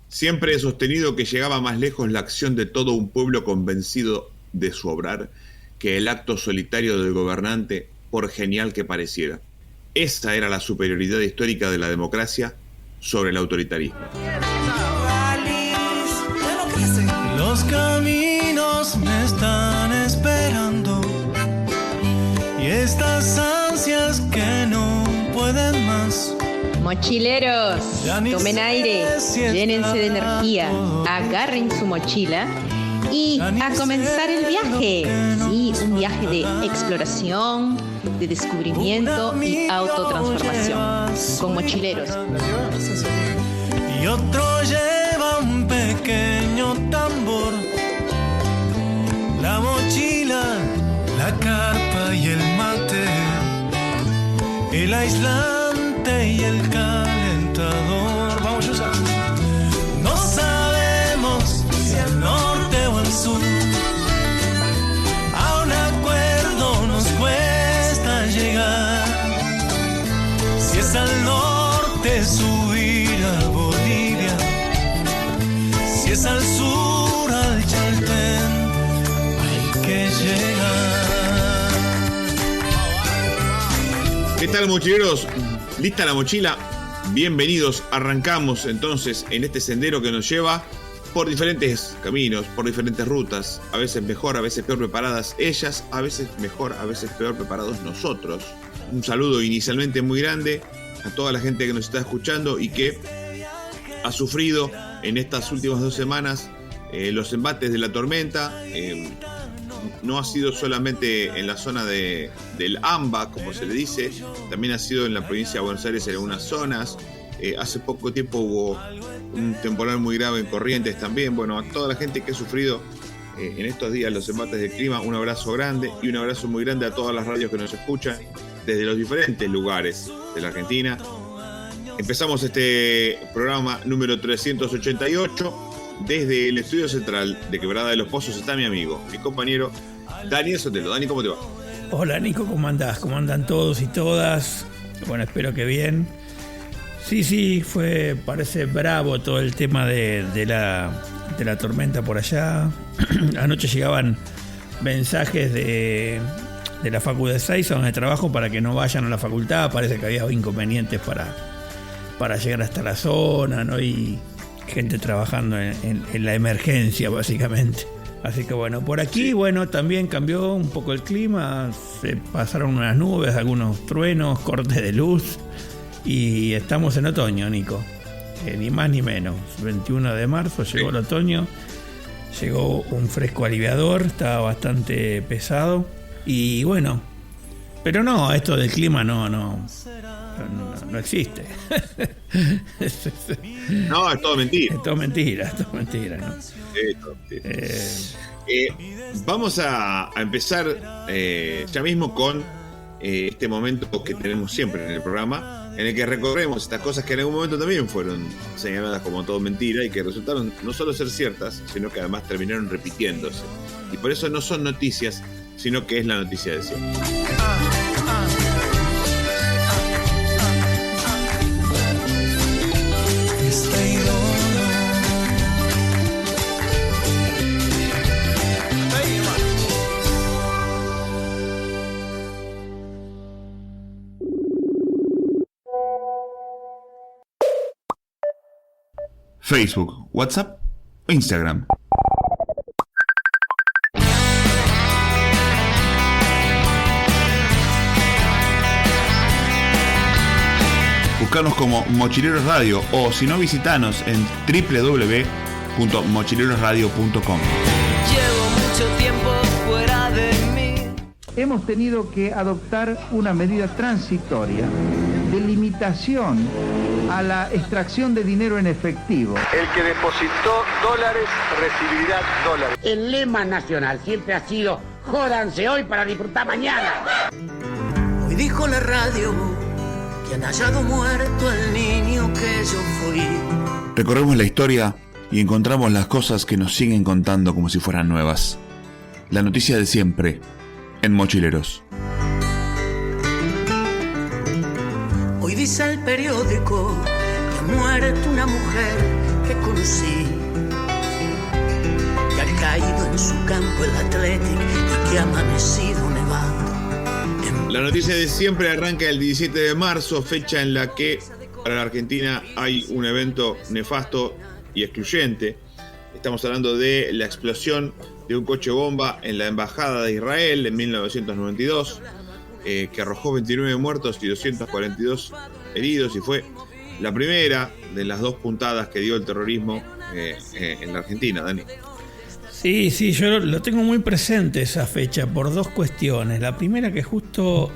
Siempre he sostenido que llegaba más lejos la acción de todo un pueblo convencido de su obrar que el acto solitario del gobernante, por genial que pareciera. Esa era la superioridad histórica de la democracia sobre el autoritarismo. Los caminos me están esperando y estas ansias que no pueden más. Mochileros, tomen aire, llénense de energía, agarren su mochila y a comenzar el viaje. Sí, un viaje de exploración, de descubrimiento y autotransformación. Con Mochileros. Y otro lleva un pequeño tambor, la mochila, la carpa y el mate, el aislante y el calentador. Vamos a usar. No sabemos si al norte o al sur, a un acuerdo nos cuesta llegar. Si es al norte subir a Bolivia, si es al sur al Chaltén, hay que llegar. ¿Qué tal, mochileros? ¿Lista la mochila? Bienvenidos, arrancamos entonces en este sendero que nos lleva por diferentes caminos, por diferentes rutas, a veces mejor, a veces peor preparadas ellas, a veces mejor, a veces peor preparados nosotros. Un saludo inicialmente muy grande a toda la gente que nos está escuchando y que ha sufrido en estas últimas 2 semanas los embates de la tormenta. No ha sido solamente en la zona del AMBA, como se le dice, también ha sido en la provincia de Buenos Aires en algunas zonas. Hace poco tiempo hubo un temporal muy grave en Corrientes también. Bueno, a toda la gente que ha sufrido en estos días los embates del clima, un abrazo grande y un abrazo muy grande a todas las radios que nos escuchan desde los diferentes lugares de la Argentina. Empezamos este programa número 388. Desde el estudio central de Quebrada de los Pozos está mi amigo, mi compañero Daniel Sotelo. Dani, ¿cómo te va? Hola Nico, ¿cómo andás? ¿Cómo andan todos y todas? Bueno, espero que bien. Sí, parece bravo todo el tema de la tormenta por allá. Anoche llegaban mensajes de la Facu de Ezeiza, donde trabajo, para que no vayan a la facultad. Parece que había inconvenientes para llegar hasta la zona, ¿no? Y gente trabajando en la emergencia, básicamente. Así que bueno, por aquí, bueno, también cambió un poco el clima. Se pasaron unas nubes, algunos truenos, cortes de luz. Y estamos en otoño, Nico. Ni más ni menos. 21 de marzo llegó el otoño. Llegó un fresco aliviador, estaba bastante pesado. Y bueno, pero no, esto del clima no existe. No, es todo mentira. Es todo mentira, ¿no? Es todo mentira. Vamos a empezar ya mismo con este momento que tenemos siempre en el programa, en el que recorremos estas cosas que en algún momento también fueron señaladas como todo mentira y que resultaron no solo ser ciertas, sino que además terminaron repitiéndose. Y por eso no son noticias, sino que es la noticia de siempre. Facebook, WhatsApp o Instagram. Buscarnos como Mochileros Radio o si no, visitanos en www.mochilerosradio.com. Llevo mucho tiempo fuera de mí. Hemos tenido que adoptar una medida transitoria de limitación a la extracción de dinero en efectivo. El que depositó dólares recibirá dólares. El lema nacional siempre ha sido: jódanse hoy para disfrutar mañana. Hoy dijo la radio que han hallado muerto al niño que yo fui. Recorremos la historia y encontramos las cosas que nos siguen contando como si fueran nuevas. La noticia de siempre en Mochileros. Hoy dice el periódico que ha muerto una mujer que conocí sí, que ha caído en su campo el Athletic y que ha amanecido nevando. La noticia de siempre arranca el 17 de marzo, fecha en la que para la Argentina hay un evento nefasto y excluyente. Estamos hablando de la explosión de un coche bomba en la Embajada de Israel en 1992, que arrojó 29 muertos y 242 heridos, y fue la primera de las dos puntadas que dio el terrorismo en la Argentina, Dani. Sí, yo lo tengo muy presente esa fecha por dos cuestiones. La primera, que justo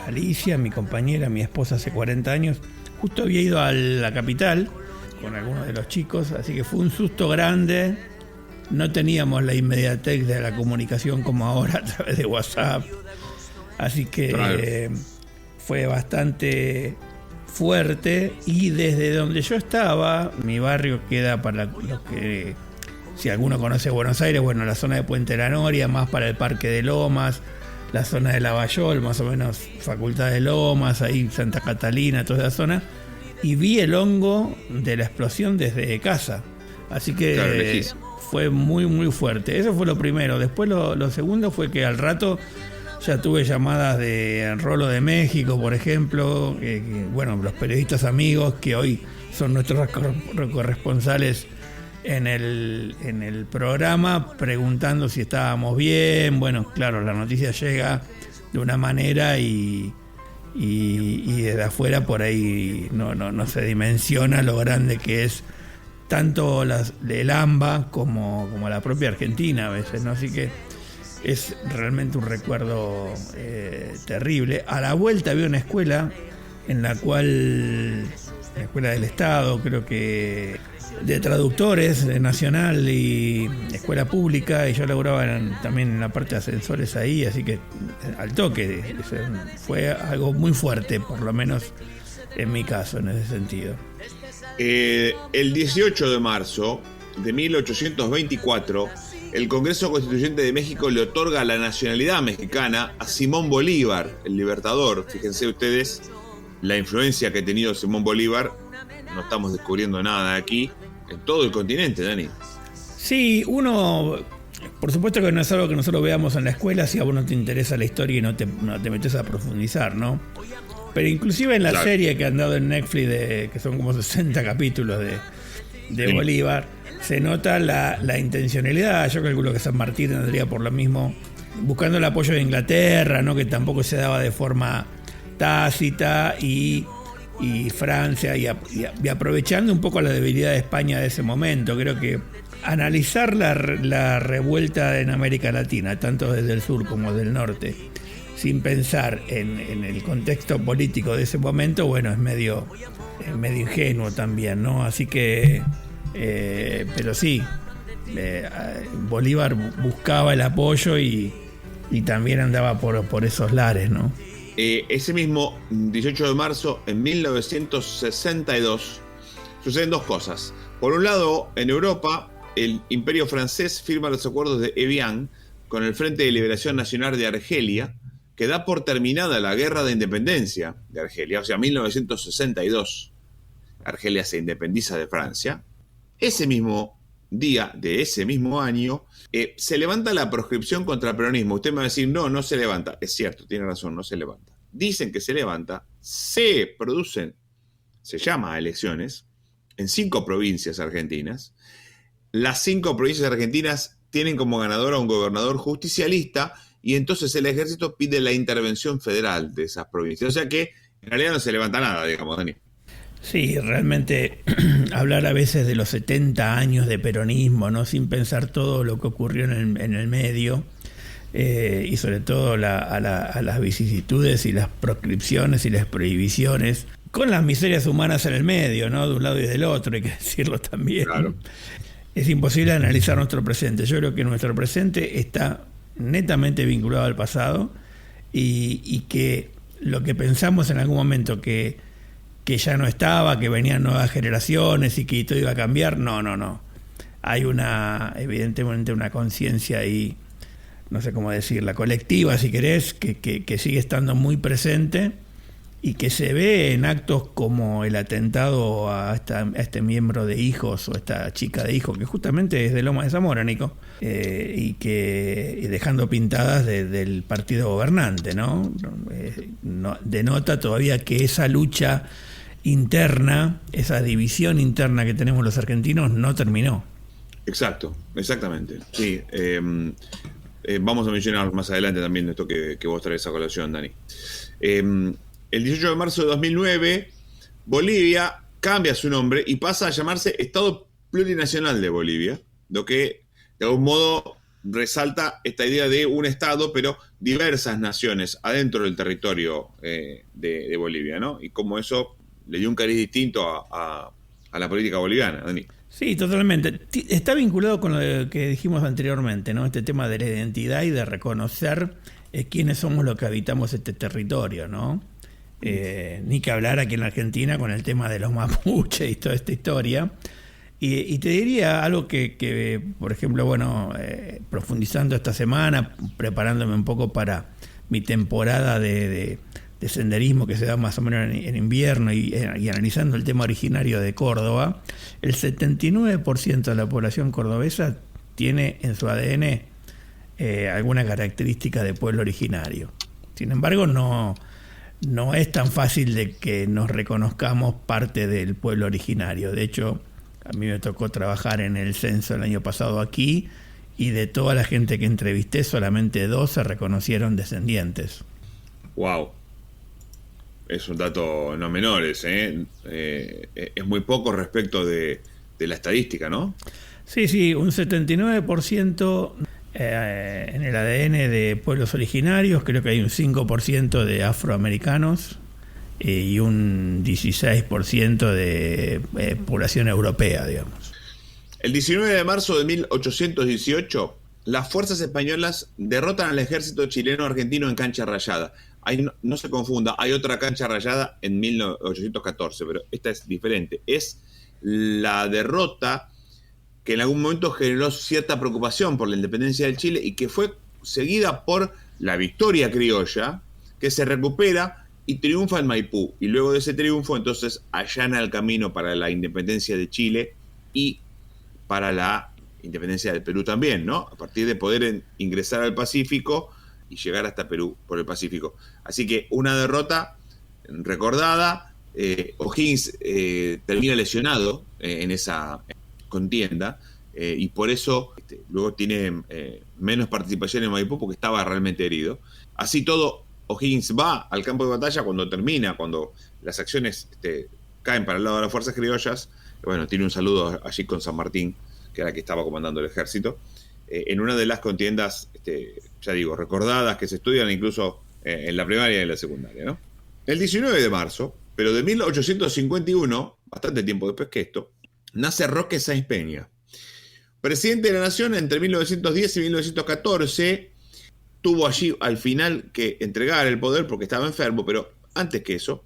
Alicia, mi compañera, mi esposa hace 40 años, justo había ido a la capital con algunos de los chicos, así que fue un susto grande. No teníamos la inmediatez de la comunicación como ahora a través de WhatsApp, así que claro, fue bastante fuerte. Y desde donde yo estaba, mi barrio queda, para los que, si alguno conoce Buenos Aires, bueno, la zona de Puente La Noria, más para el Parque de Lomas, la zona de Lavallol, más o menos Facultad de Lomas, ahí Santa Catalina, toda esa zona, y vi el hongo de la explosión desde casa, así que claro, fue muy muy fuerte. Eso fue lo primero. Después lo segundo fue que al rato ya tuve llamadas de Rolo de México, por ejemplo, bueno, los periodistas amigos que hoy son nuestros corresponsales en el programa, preguntando si estábamos bien. Bueno, claro, la noticia llega de una manera y desde afuera por ahí no se dimensiona lo grande que es tanto el AMBA como la propia Argentina a veces, ¿no? Así que es realmente un recuerdo terrible. A la vuelta había una escuela en la cual, la escuela del Estado, creo que de traductores, de Nacional y escuela pública, y yo laburaba también en la parte de ascensores ahí, así que al toque fue algo muy fuerte, por lo menos en mi caso, en ese sentido. El 18 de marzo de 1824, el Congreso Constituyente de México le otorga la nacionalidad mexicana a Simón Bolívar, el libertador. Fíjense ustedes la influencia que ha tenido Simón Bolívar. No estamos descubriendo nada aquí, en todo el continente, Dani. Sí, uno, por supuesto que no es algo que nosotros veamos en la escuela si a vos no te interesa la historia y no te metes a profundizar, ¿no? Pero inclusive en la claro, serie que han dado en Netflix, que son como 60 capítulos de sí, Bolívar, se nota la intencionalidad. Yo calculo que San Martín tendría por lo mismo, buscando el apoyo de Inglaterra, ¿no? Que tampoco se daba de forma tácita, y Francia, y aprovechando un poco la debilidad de España de ese momento. Creo que analizar la revuelta en América Latina, tanto desde el sur como desde el norte, sin pensar en el contexto político de ese momento, bueno, es medio ingenuo también, ¿no? Así que, pero sí, Bolívar buscaba el apoyo y también andaba por esos lares, ¿no? Ese mismo 18 de marzo, en 1962, suceden dos cosas. Por un lado, en Europa, el Imperio francés firma los acuerdos de Evian con el Frente de Liberación Nacional de Argelia, que da por terminada la guerra de independencia de Argelia, o sea, 1962. Argelia se independiza de Francia. Ese mismo día de ese mismo año, se levanta la proscripción contra el peronismo. Usted me va a decir, no se levanta. Es cierto, tiene razón, no se levanta. Dicen que se levanta, se llama a elecciones en 5 provincias argentinas. Las 5 provincias argentinas tienen como ganador a un gobernador justicialista, y entonces el ejército pide la intervención federal de esas provincias. O sea que en realidad no se levanta nada, digamos, Dani. Sí, realmente hablar a veces de los 70 años de peronismo, ¿no? Sin pensar todo lo que ocurrió en el medio, y sobre todo a las vicisitudes y las proscripciones y las prohibiciones, con las miserias humanas en el medio, ¿no? De un lado y del otro, hay que decirlo también. Claro. Es imposible analizar nuestro presente. Yo creo que nuestro presente está netamente vinculado al pasado, y que lo que pensamos en algún momento que ya no estaba, que venían nuevas generaciones y que todo iba a cambiar, no. Hay evidentemente una conciencia ahí, no sé cómo decirla, colectiva si querés, que sigue estando muy presente, y que se ve en actos como el atentado a este miembro de Hijos o esta chica de Hijos, que justamente es de Lomas de Zamora, Nico, y dejando pintadas del partido gobernante, ¿no? Denota todavía que esa lucha interna, esa división interna que tenemos los argentinos no terminó. Exactamente. Sí, vamos a mencionar más adelante también esto que vos traes a colación, Dani. El 18 de marzo de 2009, Bolivia cambia su nombre y pasa a llamarse Estado Plurinacional de Bolivia, lo que de algún modo resalta esta idea de un Estado, pero diversas naciones adentro del territorio de Bolivia, ¿no? Y cómo eso le dio un cariz distinto a la política boliviana, Dani. Sí, totalmente. Está vinculado con lo que dijimos anteriormente, ¿no? Este tema de la identidad y de reconocer quiénes somos los que habitamos este territorio, ¿no? Ni que hablar aquí en la Argentina con el tema de los mapuches y toda esta historia. Y te diría algo que por ejemplo, profundizando esta semana, preparándome un poco para mi temporada de senderismo que se da más o menos en invierno y analizando el tema originario de Córdoba, el 79% de la población cordobesa tiene en su ADN alguna característica de pueblo originario. Sin embargo, no es tan fácil de que nos reconozcamos parte del pueblo originario. De hecho, a mí me tocó trabajar en el censo el año pasado aquí y de toda la gente que entrevisté, solamente 2 se reconocieron descendientes. ¡Wow! Es un dato no menor, es muy poco respecto de la estadística, ¿no? Sí, un 79% en el ADN de pueblos originarios, creo que hay un 5% de afroamericanos y un 16% de población europea, digamos. El 19 de marzo de 1818, las fuerzas españolas derrotan al ejército chileno-argentino en Cancha Rayada. No se confunda, hay otra Cancha Rayada en 1814, pero esta es diferente. Es la derrota que en algún momento generó cierta preocupación por la independencia de Chile y que fue seguida por la victoria criolla, que se recupera y triunfa en Maipú. Y luego de ese triunfo, entonces, allana el camino para la independencia de Chile y para la independencia del Perú también, ¿no? A partir de poder ingresar al Pacífico y llegar hasta Perú por el Pacífico. Así que una derrota recordada. O'Higgins termina lesionado en esa contienda y por eso luego tiene menos participación en Maipú porque estaba realmente herido. Así todo, O'Higgins va al campo de batalla cuando las acciones caen para el lado de las fuerzas criollas. Bueno, tiene un saludo allí con San Martín, que era el que estaba comandando el ejército, en una de las contiendas, ya digo, recordadas, que se estudian incluso en la primaria y en la secundaria, ¿no? El 19 de marzo, pero de 1851, bastante tiempo después que esto, nace Roque Sáenz Peña. Presidente de la Nación entre 1910 y 1914, tuvo allí al final que entregar el poder porque estaba enfermo, pero antes que eso,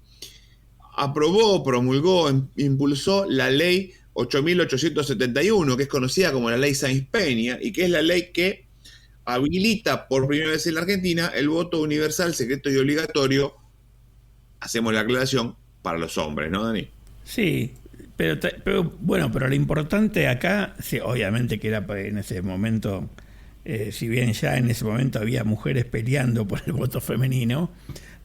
aprobó, promulgó, impulsó la ley 8.871, que es conocida como la ley Sáenz Peña, y que es la ley que habilita por primera vez en la Argentina el voto universal, secreto y obligatorio, hacemos la aclaración, para los hombres, ¿no, Dani? Sí, pero lo importante acá, sí, obviamente que era en ese momento, si bien ya en ese momento había mujeres peleando por el voto femenino,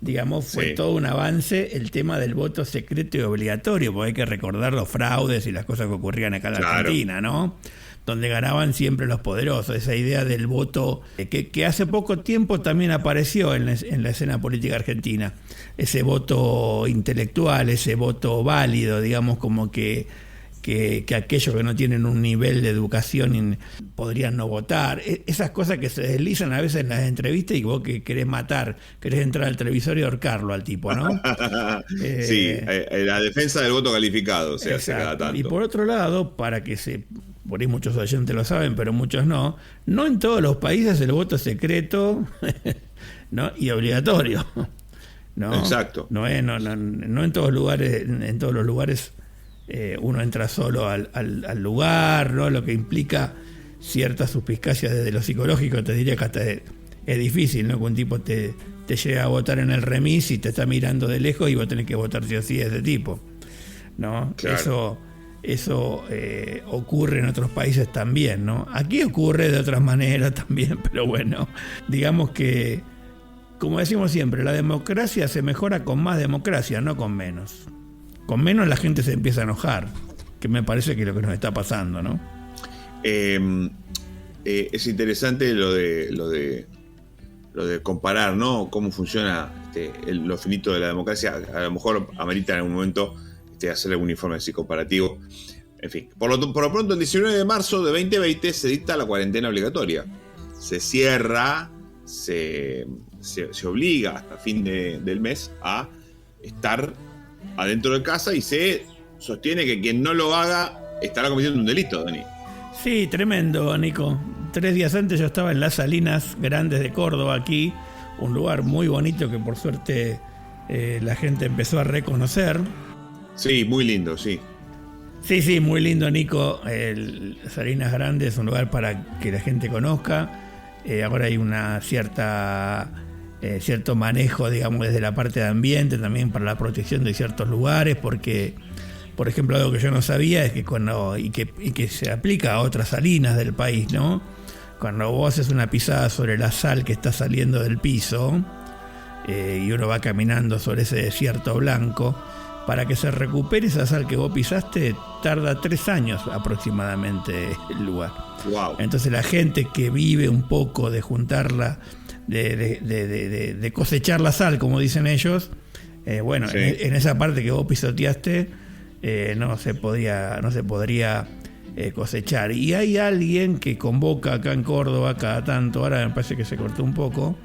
digamos, fue todo un avance el tema del voto secreto y obligatorio, porque hay que recordar los fraudes y las cosas que ocurrían acá en la Argentina, ¿no? Donde ganaban siempre los poderosos, esa idea del voto que hace poco tiempo también apareció en la escena política argentina, ese voto intelectual, ese voto válido, digamos, como que aquellos que no tienen un nivel de educación podrían no votar, esas cosas que se deslizan a veces en las entrevistas y vos que querés entrar al televisor y ahorcarlo al tipo, ¿no? Sí, la defensa del voto calificado se hace cada tanto. Y por otro lado, por ahí muchos oyentes lo saben, pero muchos no en todos los países el voto es secreto, ¿no? Y obligatorio, ¿no? Exacto. No en todos los lugares uno entra solo al lugar, ¿no? Lo que implica cierta suspicacia desde lo psicológico. Te diría que hasta es difícil, ¿no? Que un tipo te te llega a votar en el remis y te está mirando de lejos y vos tenés que votar sí o sí de ese tipo, ¿no? Claro. Eso ocurre en otros países también, ¿no? Aquí ocurre de otras maneras también, pero bueno, digamos que, como decimos siempre, la democracia se mejora con más democracia, no con menos. Con menos la gente se empieza a enojar, que me parece que es lo que nos está pasando, ¿no? Es interesante lo de comparar, ¿no? Cómo funciona lo finito de la democracia. A lo mejor amerita en algún momento hacer algún informe así comparativo. En fin, por lo pronto el 19 de marzo de 2020 se dicta la cuarentena obligatoria. Se cierra, se obliga hasta fin del mes a estar adentro de casa y se sostiene que quien no lo haga estará cometiendo un delito, Dani. Sí, tremendo, Nico. 3 días antes yo estaba en las Salinas Grandes de Córdoba, aquí, un lugar muy bonito que por suerte la gente empezó a reconocer. Sí, muy lindo, sí. Sí, muy lindo, Nico. Salinas Grandes es un lugar para que la gente conozca. Ahora hay una cierto manejo, digamos, desde la parte de ambiente, también para la protección de ciertos lugares, porque, por ejemplo, algo que yo no sabía es que que se aplica a otras salinas del país, ¿no? Cuando vos haces una pisada sobre la sal que está saliendo del piso y uno va caminando sobre ese desierto blanco, para que se recupere esa sal que vos pisaste tarda 3 años aproximadamente el lugar. Wow. Entonces la gente que vive un poco de juntarla, de cosechar la sal, como dicen ellos, sí. En esa parte que vos pisoteaste no se podría cosechar. Y hay alguien que convoca acá en Córdoba cada tanto, ahora me parece que se cortó un poco,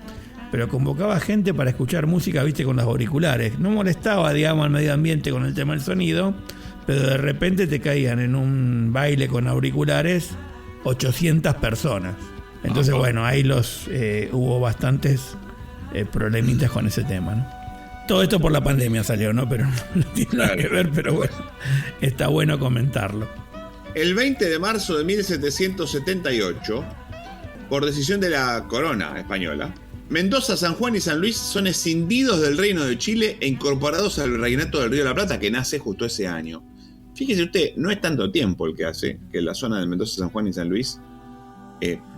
pero convocaba gente para escuchar música, viste, con los auriculares. No molestaba, digamos, al medio ambiente con el tema del sonido, pero de repente te caían en un baile con auriculares 800 personas. Entonces, bueno, ahí hubo bastantes problemitas con ese tema, ¿no? Todo esto por la pandemia salió, ¿no? Pero no tiene nada que ver, pero bueno, está bueno comentarlo. El 20 de marzo de 1778, por decisión de la corona española, Mendoza, San Juan y San Luis son escindidos del Reino de Chile e incorporados al Virreinato del Río de la Plata, que nace justo ese año. Fíjese usted, no es tanto tiempo el que hace que la zona de Mendoza, San Juan y San Luis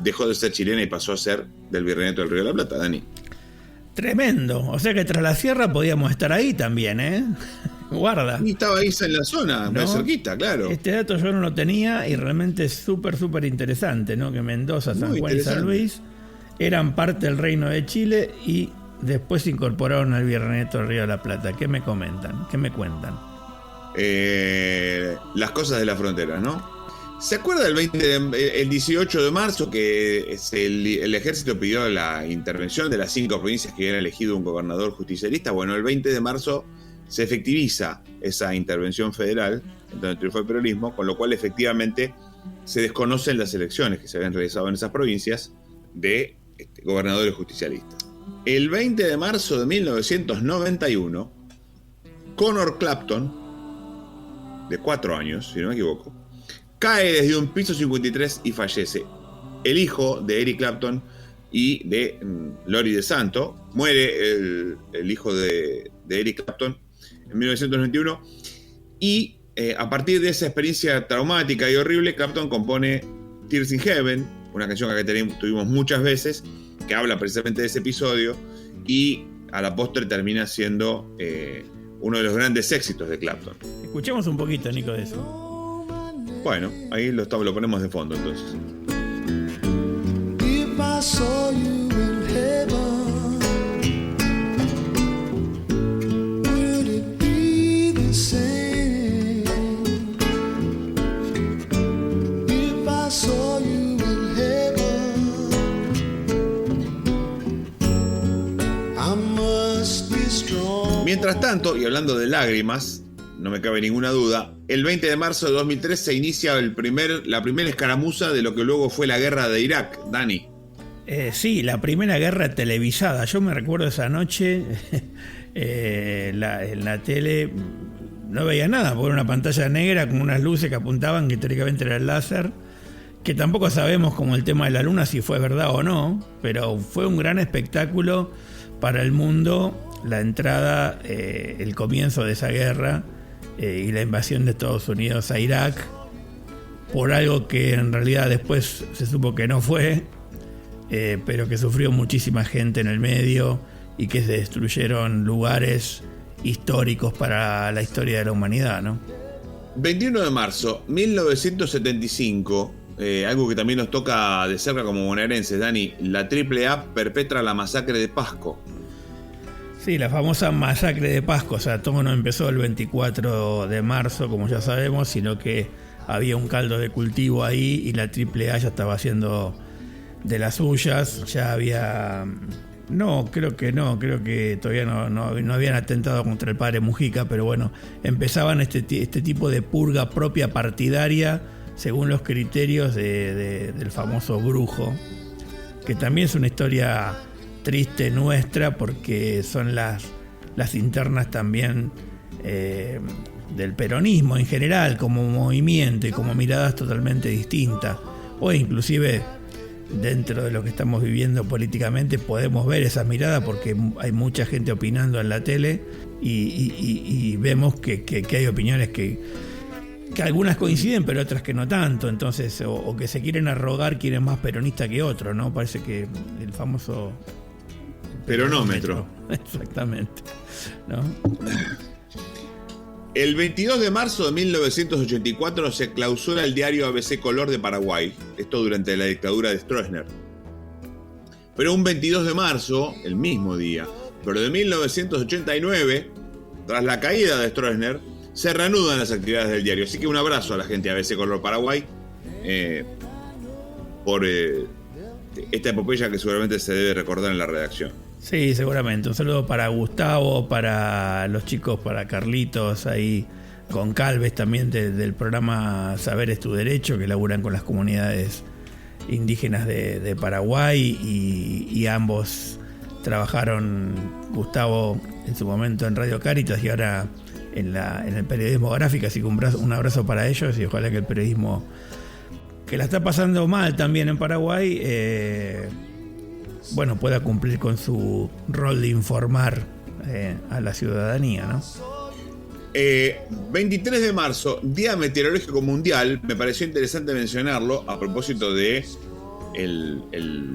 dejó de ser chilena y pasó a ser del Virreinato del Río de la Plata, Dani. Tremendo. O sea que tras la sierra podíamos estar ahí también, ¿eh? Guarda. Y estaba ahí en la zona, ¿no? Cerquita, claro. Este dato yo no lo tenía y realmente es súper interesante, ¿no? Que Mendoza, San Juan y San Luis eran parte del Reino de Chile y después se incorporaron al Virreinato del Río de la Plata. ¿Qué me comentan? ¿Qué me cuentan? Las cosas de la frontera, ¿no? ¿Se acuerda el 18 de marzo que el ejército pidió la intervención de las 5 provincias que habían elegido un gobernador justicialista? Bueno, el 20 de marzo se efectiviza esa intervención federal, en donde triunfó el peronismo, con lo cual efectivamente se desconocen las elecciones que se habían realizado en esas provincias de gobernadores justicialistas. El 20 de marzo de 1991, Conor Clapton, de 4 años, si no me equivoco, cae desde un piso 53 y fallece. El hijo de Eric Clapton y de Lori De Santo, muere el hijo de Eric Clapton en 1991, y a partir de esa experiencia traumática y horrible, Clapton compone Tears in Heaven, una canción que tuvimos muchas veces, que habla precisamente de ese episodio, y a la postre termina siendo uno de los grandes éxitos de Clapton. Escuchemos un poquito, Nico, de eso. Bueno, ahí lo ponemos de fondo entonces. If I saw you in heaven, would it be the same? If I saw you in heaven, I must be strong. Mientras tanto, y hablando de lágrimas, no me cabe ninguna duda, el 20 de marzo de 2003 se inicia la primera escaramuza de lo que luego fue la guerra de Irak, Dani. Sí, la primera guerra televisada. Yo me recuerdo esa noche en la tele no veía nada, porque era una pantalla negra con unas luces que apuntaban, que teóricamente era el láser, que tampoco sabemos como el tema de la luna si fue verdad o no, pero fue un gran espectáculo para el mundo la entrada, el comienzo de esa guerra y la invasión de Estados Unidos a Irak, por algo que en realidad después se supo que no fue, pero que sufrió muchísima gente en el medio y que se destruyeron lugares históricos para la historia de la humanidad, ¿no? 21 de marzo, 1975, algo que también nos toca de cerca como bonaerenses, Dani, la AAA perpetra la masacre de Pasco. Sí, la famosa masacre de Pasco. O sea, todo no empezó el 24 de marzo, como ya sabemos, sino que había un caldo de cultivo ahí y la AAA ya estaba haciendo de las suyas. Ya había... creo que todavía no habían atentado contra el padre Mujica, pero bueno, empezaban este tipo de purga propia partidaria según los criterios del famoso brujo, que también es una historia triste nuestra porque son las internas también del peronismo en general, como movimiento y como miradas totalmente distintas, o inclusive dentro de lo que estamos viviendo políticamente podemos ver esas miradas porque hay mucha gente opinando en la tele y vemos que hay opiniones que algunas coinciden pero otras que no tanto, entonces o que se quieren arrogar quién es más peronista que otro, ¿no? Parece que el famoso peronómetro. Exactamente, ¿no? El 22 de marzo de 1984 se clausura el diario ABC Color de Paraguay, esto durante la dictadura de Stroessner. Pero un 22 de marzo, el mismo día, pero de 1989, tras la caída de Stroessner, se reanudan las actividades del diario. Así que un abrazo a la gente de ABC Color Paraguay por esta epopeya que seguramente se debe recordar en la redacción. Sí, seguramente. Un saludo para Gustavo, para los chicos, para Carlitos, ahí con Calves también del programa Saber es tu Derecho, que laburan con las comunidades indígenas de Paraguay y ambos trabajaron, Gustavo en su momento en Radio Cáritas y ahora en el periodismo gráfico, así que un abrazo para ellos y ojalá que el periodismo, que la está pasando mal también en Paraguay, pueda cumplir con su rol de informar a la ciudadanía, ¿no? 23 de marzo, Día Meteorológico Mundial. Me pareció interesante mencionarlo a propósito de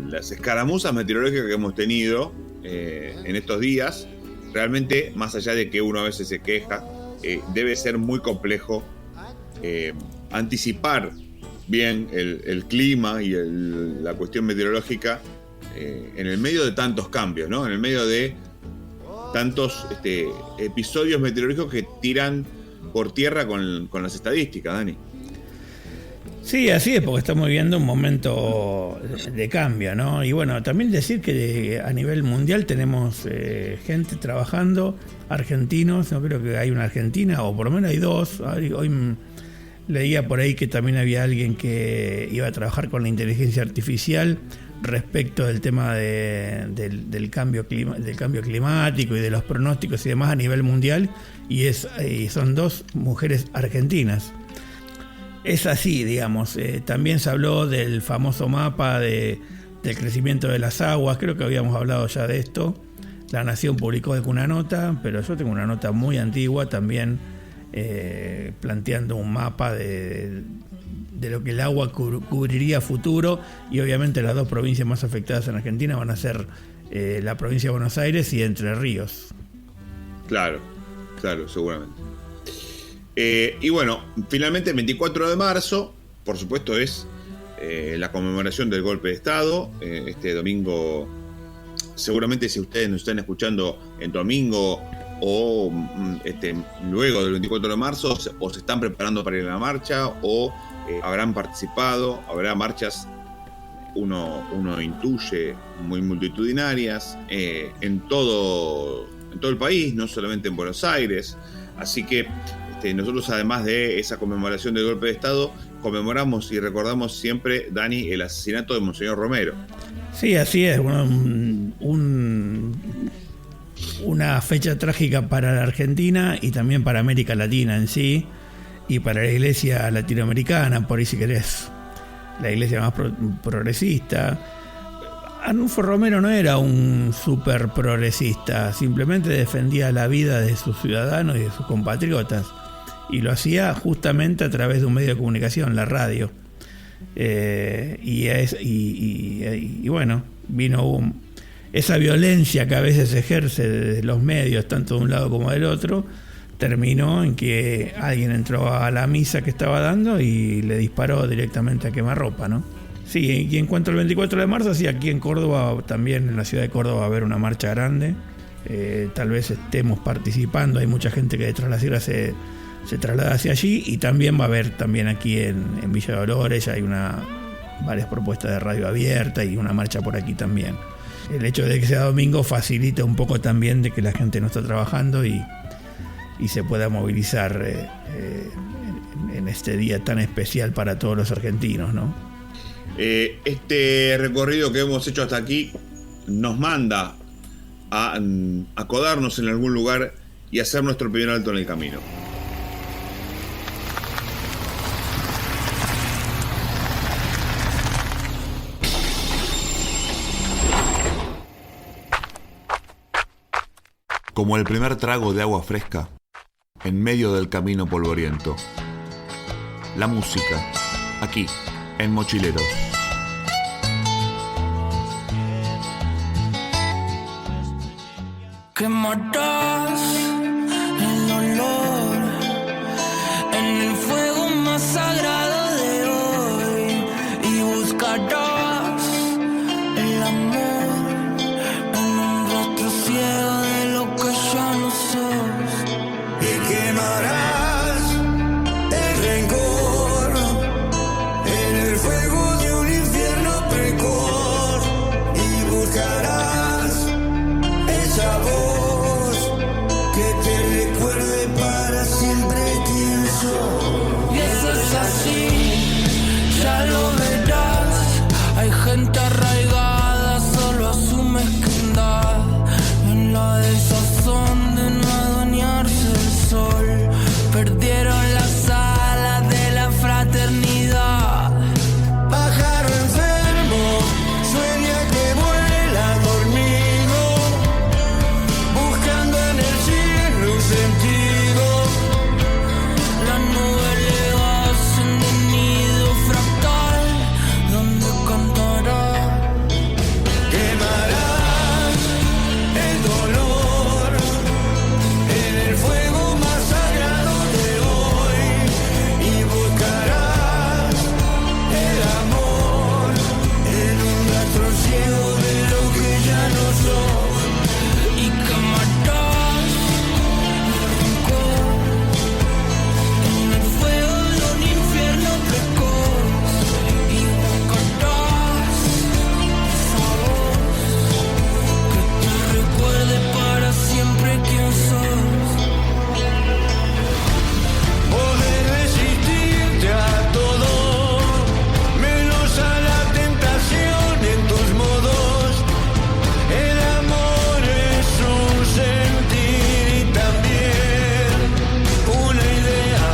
las escaramuzas meteorológicas que hemos tenido en estos días. Realmente, más allá de que uno a veces se queja, debe ser muy complejo anticipar bien el clima y la cuestión meteorológica en el medio de tantos cambios, ¿no? En el medio de tantos episodios meteorológicos que tiran por tierra con las estadísticas, Dani. Sí, así es, porque estamos viviendo un momento de cambio, ¿no? Y bueno, también decir que a nivel mundial tenemos gente trabajando, argentinos, no creo que hay una argentina, o por lo menos hay dos. Hoy leía por ahí que también había alguien que iba a trabajar con la inteligencia artificial respecto del tema del cambio climático y de los pronósticos y demás a nivel mundial, y son dos mujeres argentinas. Es así, digamos. También se habló del famoso mapa del crecimiento de las aguas. Creo que habíamos hablado ya de esto. La Nación publicó una nota, pero yo tengo una nota muy antigua también planteando un mapa de lo que el agua cubriría a futuro, y obviamente las dos provincias más afectadas en Argentina van a ser la provincia de Buenos Aires y Entre Ríos. Claro, seguramente. Y bueno, finalmente el 24 de marzo, por supuesto, es la conmemoración del golpe de Estado. Este domingo, seguramente si ustedes nos están escuchando en domingo o luego del 24 de marzo, o se están preparando para ir a la marcha, o habrán participado, habrá marchas, uno intuye, muy multitudinarias, en todo el país, no solamente en Buenos Aires. Así que nosotros, además de esa conmemoración del golpe de Estado, conmemoramos y recordamos siempre, Dani, el asesinato de Monseñor Romero. Sí, así es. Una fecha trágica para la Argentina y también para América Latina en sí, y para la iglesia latinoamericana, por ahí si querés, la iglesia más progresista. Arnulfo Romero no era un súper progresista, simplemente defendía la vida de sus ciudadanos y de sus compatriotas, y lo hacía justamente a través de un medio de comunicación, la radio. Y bueno, vino esa violencia que a veces se ejerce desde los medios, tanto de un lado como del otro, terminó en que alguien entró a la misa que estaba dando y le disparó directamente a quemarropa, ¿no? Sí, y en cuanto al 24 de marzo, sí, aquí en Córdoba, también en la ciudad de Córdoba, va a haber una marcha grande. Tal vez estemos participando, hay mucha gente que de Tras las Sierras se traslada hacia allí, y también va a haber también aquí en Villa Dolores, hay varias propuestas de radio abierta y una marcha por aquí también. El hecho de que sea domingo facilita un poco también de que la gente no está trabajando y se pueda movilizar en este día tan especial para todos los argentinos, ¿no? Este recorrido que hemos hecho hasta aquí nos manda a acodarnos en algún lugar y hacer nuestro primer alto en el camino. Como el primer trago de agua fresca en medio del camino polvoriento. La música, aquí, en Mochileros. Quemarás el olor en el fuego más sagrado de hoy y buscarás el amor en un rostro ciego de lo que ya no sos y quemarás el rencor en el fuego de un infierno precor y buscarás esa voz que te recuerde para siempre quién sos. Y eso es así, ya lo verás. Hay gente arraigada solo a su mezquindad, en la desazón de no adueñarse del sol. Perdieron las alas de la fraternidad. Pájaro enfermo, sueña que vuela dormido, buscando en el cielo un sentido. Las nubes le hacen de nido fractal, donde cantará. Quemarás el dolor en el fuego más sagrado de hoy y buscarás el amor en un rastro ciego de lo que ya no sos y quemarás el rencor en el fuego de un infierno precoz y buscarás esa voz que te recuerde para siempre quién sos. Poder resistirte a todo, menos a la tentación en tus modos. El amor es un sentir y también una idea.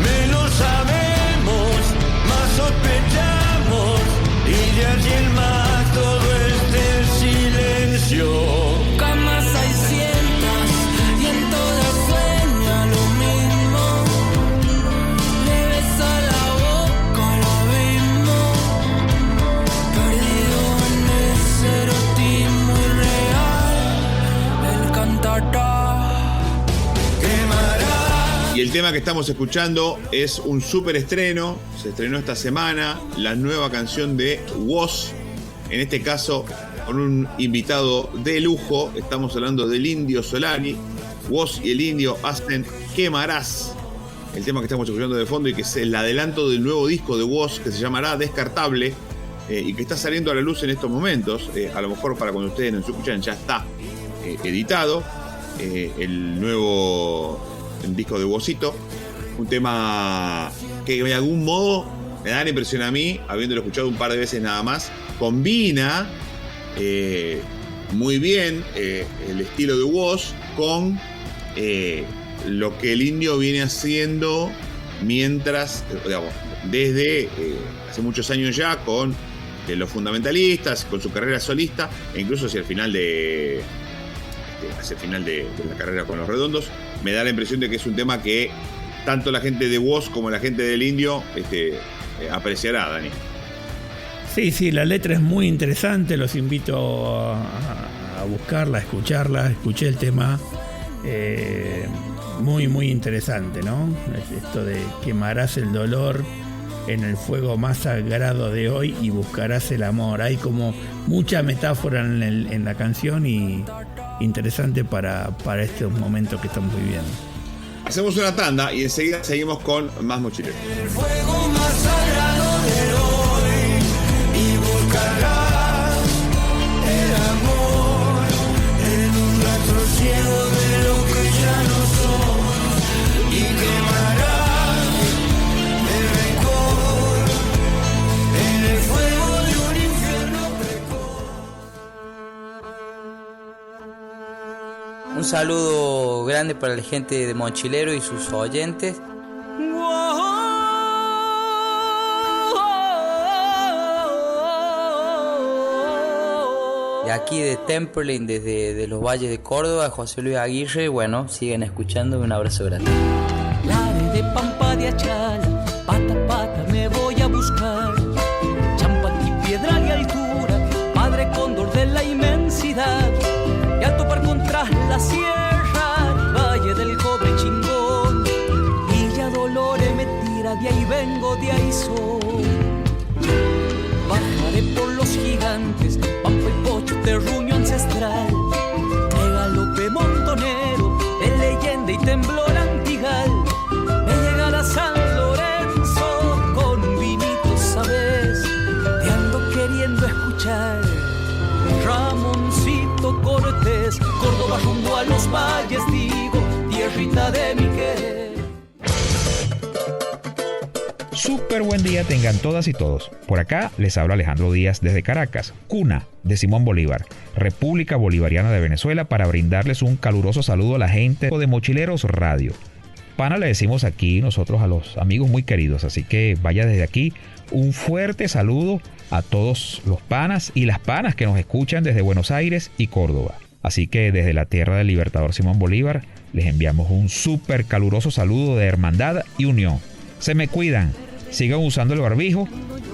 Menos sabemos, más sospechamos, y de allí en más todo este silencio. Camas hay cientas y en todas sueña lo mismo. Le besa la boca al abismo, perdido en ese erotismo irreal. Él cantará, quemará. Y el tema que estamos escuchando es un súper estreno. Se estrenó esta semana la nueva canción de Woz, en este caso con un invitado de lujo. Estamos hablando del Indio Solari. Woz y el Indio hacen Quemarás, el tema que estamos escuchando de fondo y que es el adelanto del nuevo disco de Woz que se llamará Descartable, y que está saliendo a la luz en estos momentos. A lo mejor para cuando ustedes nos escuchan ya está editado el nuevo disco de Wozito. Un tema que de algún modo me da la impresión a mí, habiéndolo escuchado un par de veces nada más, combina muy bien el estilo de Woz con lo que el Indio viene haciendo mientras, digamos, desde hace muchos años ya, con Los Fundamentalistas, con su carrera solista, e incluso hacia el final de la carrera con Los Redondos, me da la impresión de que es un tema que tanto la gente de Woz como la gente del Indio apreciará, Dani. Sí, la letra es muy interesante, los invito a buscarla, a escucharla. Escuché el tema, muy, muy interesante, ¿no? Esto de quemarás el dolor en el fuego más sagrado de hoy y buscarás el amor. Hay como mucha metáfora en la canción y interesante para estos momentos que estamos viviendo. Hacemos una tanda y enseguida seguimos con más Mochileros. El fuego más sagrado de hoy y buscarás el amor en un rastro ciego de lo que ya no somos y quemarás el rencor en el fuego de un infierno precoz. Un saludo grande para la gente de Mochilero y sus oyentes. De aquí de Temperley, desde los valles de Córdoba, José Luis Aguirre. Bueno, siguen escuchando, un abrazo grande. Lare de Pampa de Achala, pata a pata me voy a buscar. Champaquí, piedra y altura, padre cóndor de la inmensidad. Y al topar contra la sierra, valle del cobre chingón. Villa Dolores me tira, de ahí vengo, de ahí soy. Bajaré por los gigantes, Pampa y Pocho, terruño ancestral. De galope montonero, de leyenda y temblor antigal. Me llegará San Lorenzo con un vinito, ¿sabes? Te ando queriendo escuchar. Ramoncito Cortés, Córdoba rumbo a los valles, digo, tierrita de mi querer. Súper buen día tengan todas y todos. Por acá les habla Alejandro Díaz desde Caracas, cuna de Simón Bolívar, República Bolivariana de Venezuela, para brindarles un caluroso saludo a la gente de Mochileros Radio. Pana le decimos aquí nosotros a los amigos muy queridos, así que vaya desde aquí un fuerte saludo a todos los panas y las panas que nos escuchan desde Buenos Aires y Córdoba. Así que desde la tierra del libertador Simón Bolívar les enviamos un súper caluroso saludo de hermandad y unión. Se me cuidan, sigan usando el barbijo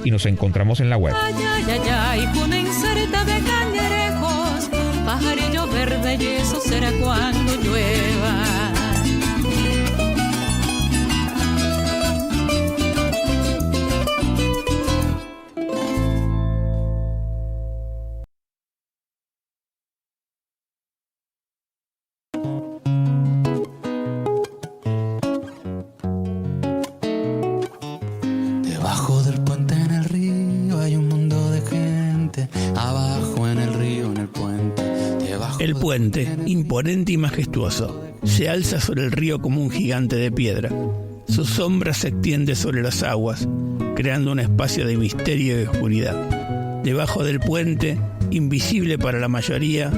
y nos encontramos en la web. Ay, ay, ay, ay, una inserta de cangrejos, pajarillo verde y eso será cuando llueva. Debajo del puente en el río hay un mundo de gente. Abajo en el río, en el puente. El puente, imponente y majestuoso, se alza sobre el río como un gigante de piedra. Su sombra se extiende sobre las aguas, creando un espacio de misterio y oscuridad. Debajo del puente, invisible para la mayoría,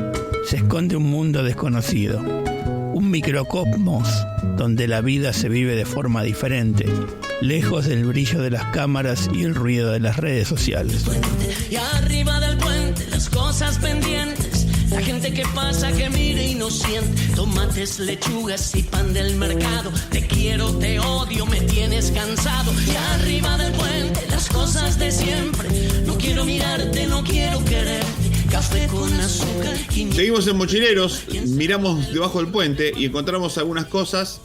se esconde un mundo desconocido. Un microcosmos donde la vida se vive de forma diferente, lejos del brillo de las cámaras y el ruido de las redes sociales. Y arriba del puente las cosas pendientes, la gente que pasa, que mire y no siente. Tomates, lechugas y pan del mercado. Te quiero, te odio, me tienes cansado. Y arriba del puente las cosas de siempre. No quiero mirarte, no quiero quererte. Café con azúcar. Seguimos en Mochileros, miramos debajo del puente y encontramos algunas cosas.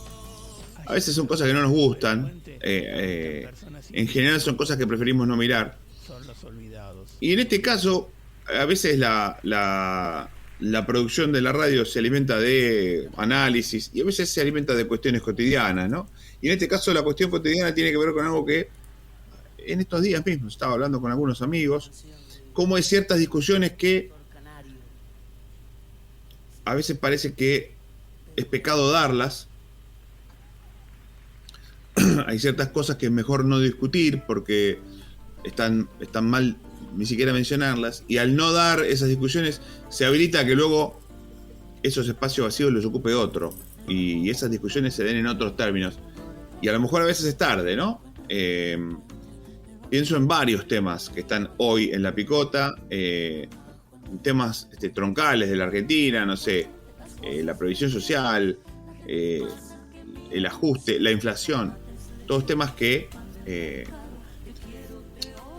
A veces son cosas que no nos gustan. En general son cosas que preferimos no mirar. Y en este caso, a veces la producción de la radio se alimenta de análisis y a veces se alimenta de cuestiones cotidianas, ¿no? Y en este caso la cuestión cotidiana tiene que ver con algo que en estos días mismo estaba hablando con algunos amigos, cómo hay ciertas discusiones que a veces parece que es pecado darlas. Hay ciertas cosas que es mejor no discutir porque están mal ni siquiera mencionarlas, y al no dar esas discusiones se habilita a que luego esos espacios vacíos los ocupe otro y esas discusiones se den en otros términos, y a lo mejor a veces es tarde, ¿no? pienso en varios temas que están hoy en la picota, temas troncales de la Argentina, no sé, la previsión social, el ajuste, la inflación, todos temas que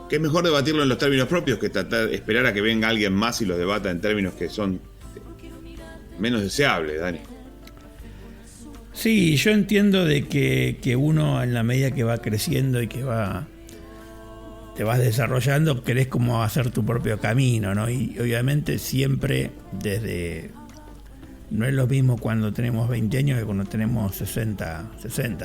es mejor debatirlo en los términos propios que esperar a que venga alguien más y los debata en términos que son menos deseables, Dani. Sí, yo entiendo de que uno, en la medida que va creciendo y que te vas desarrollando, querés como hacer tu propio camino, ¿no? Y obviamente siempre no es lo mismo cuando tenemos 20 años que cuando tenemos 60,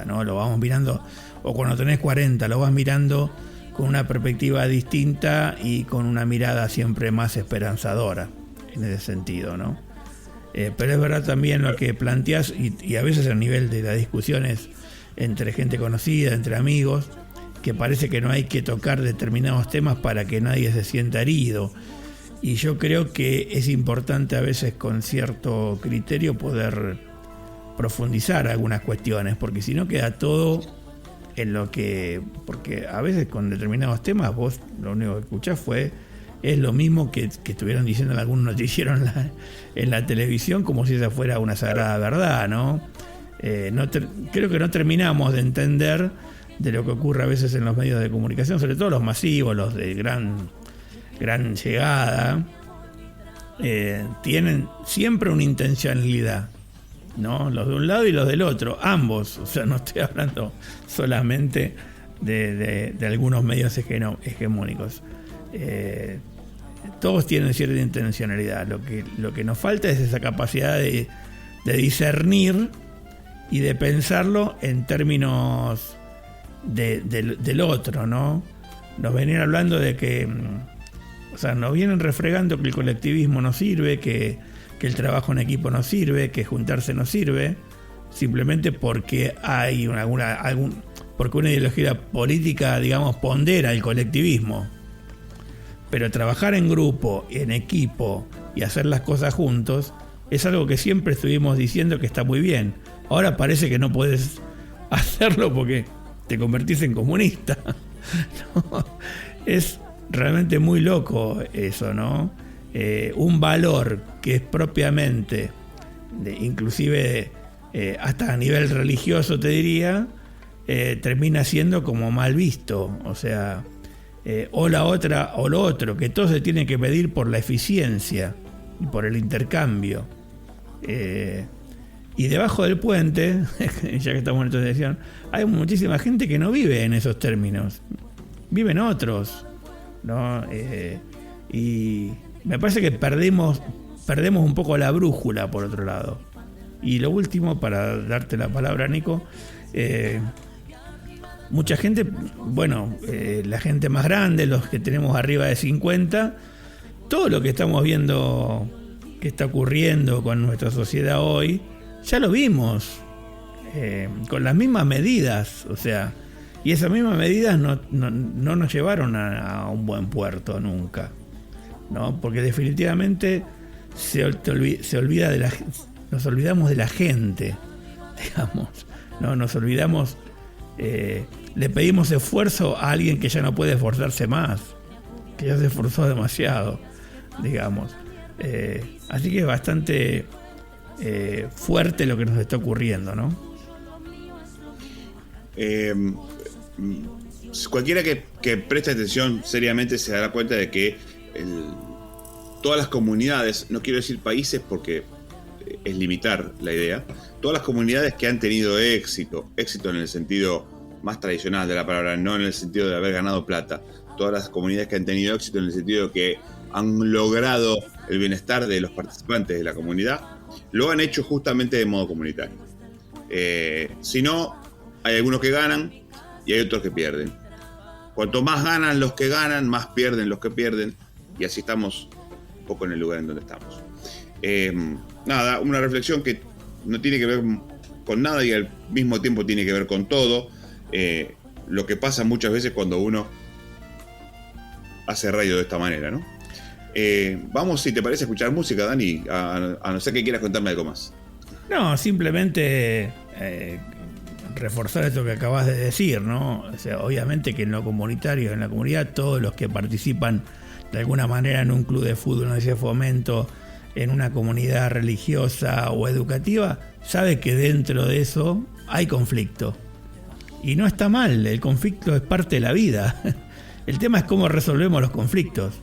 ¿no? Lo vamos mirando, o cuando tenés 40, lo vas mirando con una perspectiva distinta y con una mirada siempre más esperanzadora, en ese sentido, ¿no? Pero es verdad también lo que planteás, y a veces a nivel de las discusiones entre gente conocida, entre amigos, que parece que no hay que tocar determinados temas para que nadie se sienta herido. Y yo creo que es importante a veces con cierto criterio poder profundizar algunas cuestiones, porque si no queda todo en lo que... Porque a veces con determinados temas vos lo único que escuchás es lo mismo que estuvieron diciendo en algún noticiero en la televisión, como si esa fuera una sagrada verdad, ¿no? Creo que no terminamos de entender de lo que ocurre a veces en los medios de comunicación, sobre todo los masivos, los de gran llegada, tienen siempre una intencionalidad, ¿no? Los de un lado y los del otro, ambos. O sea, no estoy hablando solamente de algunos medios hegemónicos. Todos tienen cierta intencionalidad. Lo que nos falta es esa capacidad de discernir y de pensarlo en términos del otro, ¿no? Nos venían hablando de que, o sea, nos vienen refregando que el colectivismo no sirve, que el trabajo en equipo no sirve, que juntarse no sirve, simplemente porque hay porque una ideología política, digamos, pondera el colectivismo. Pero trabajar en grupo, en equipo y hacer las cosas juntos es algo que siempre estuvimos diciendo que está muy bien. Ahora parece que no puedes hacerlo porque te convertís en comunista. ¿No? Es realmente muy loco eso, ¿no? Un valor que es propiamente, inclusive hasta a nivel religioso te diría, termina siendo como mal visto. O sea, o la otra o lo otro, que todo se tiene que medir por la eficiencia y por el intercambio. Y debajo del puente, ya que estamos en esta sección, hay muchísima gente que no vive en esos términos, viven otros, ¿no? Y me parece que perdemos un poco la brújula, por otro lado. Y lo último, para darte la palabra, Nico, mucha gente, la gente más grande, los que tenemos arriba de 50, todo lo que estamos viendo que está ocurriendo con nuestra sociedad hoy, ya lo vimos, con las mismas medidas, o sea, y esas mismas medidas no nos llevaron a un buen puerto nunca, ¿no? Porque definitivamente nos olvidamos de la gente, digamos, ¿no? Nos olvidamos, le pedimos esfuerzo a alguien que ya no puede esforzarse más, que ya se esforzó demasiado, digamos. Así que es bastante fuerte lo que nos está ocurriendo, ¿no? Cualquiera que preste atención seriamente se dará cuenta de que todas las comunidades, no quiero decir países porque es limitar la idea, todas las comunidades que han tenido éxito en el sentido más tradicional de la palabra, no en el sentido de haber ganado plata, todas las comunidades que han tenido éxito en el sentido de que han logrado el bienestar de los participantes de la comunidad, lo han hecho justamente de modo comunitario. Si no, hay algunos que ganan y hay otros que pierden. Cuanto más ganan los que ganan, más pierden los que pierden, y así estamos un poco en el lugar en donde estamos. Nada, una reflexión que no tiene que ver con nada y al mismo tiempo tiene que ver con todo. Lo que pasa muchas veces cuando uno hace radio de esta manera, ¿no? Vamos, si te parece, a escuchar música, Dani, a no ser que quieras contarme algo más. No, simplemente reforzar esto que acabas de decir, ¿no? O sea, obviamente que en lo comunitario, en la comunidad, todos los que participan de alguna manera en un club de fútbol, en ese fomento, en una comunidad religiosa o educativa, sabe que dentro de eso hay conflicto. Y no está mal, el conflicto es parte de la vida. El tema es cómo resolvemos los conflictos.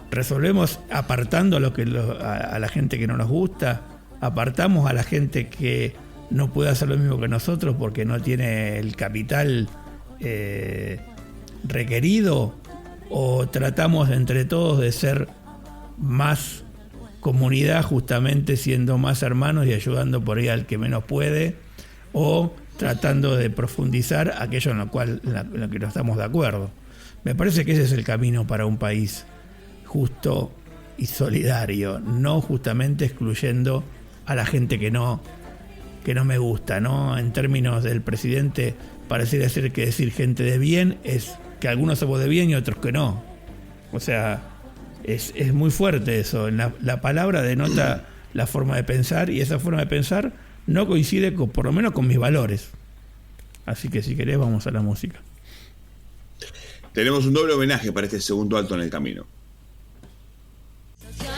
Resolvemos apartando a la gente que no nos gusta, apartamos a la gente que no puede hacer lo mismo que nosotros porque no tiene el capital requerido, o tratamos entre todos de ser más comunidad, justamente siendo más hermanos y ayudando por ahí al que menos puede, o tratando de profundizar aquello en lo que no estamos de acuerdo. Me parece que ese es el camino para un país justo y solidario, no justamente excluyendo a la gente que no me gusta, ¿no? En términos del presidente, pareciera ser que decir gente de bien es que algunos somos de bien y otros que no. O sea, es muy fuerte eso. La palabra denota la forma de pensar, y esa forma de pensar no coincide por lo menos con mis valores. Así que si querés vamos a la música. Tenemos un doble homenaje para este segundo alto en el camino.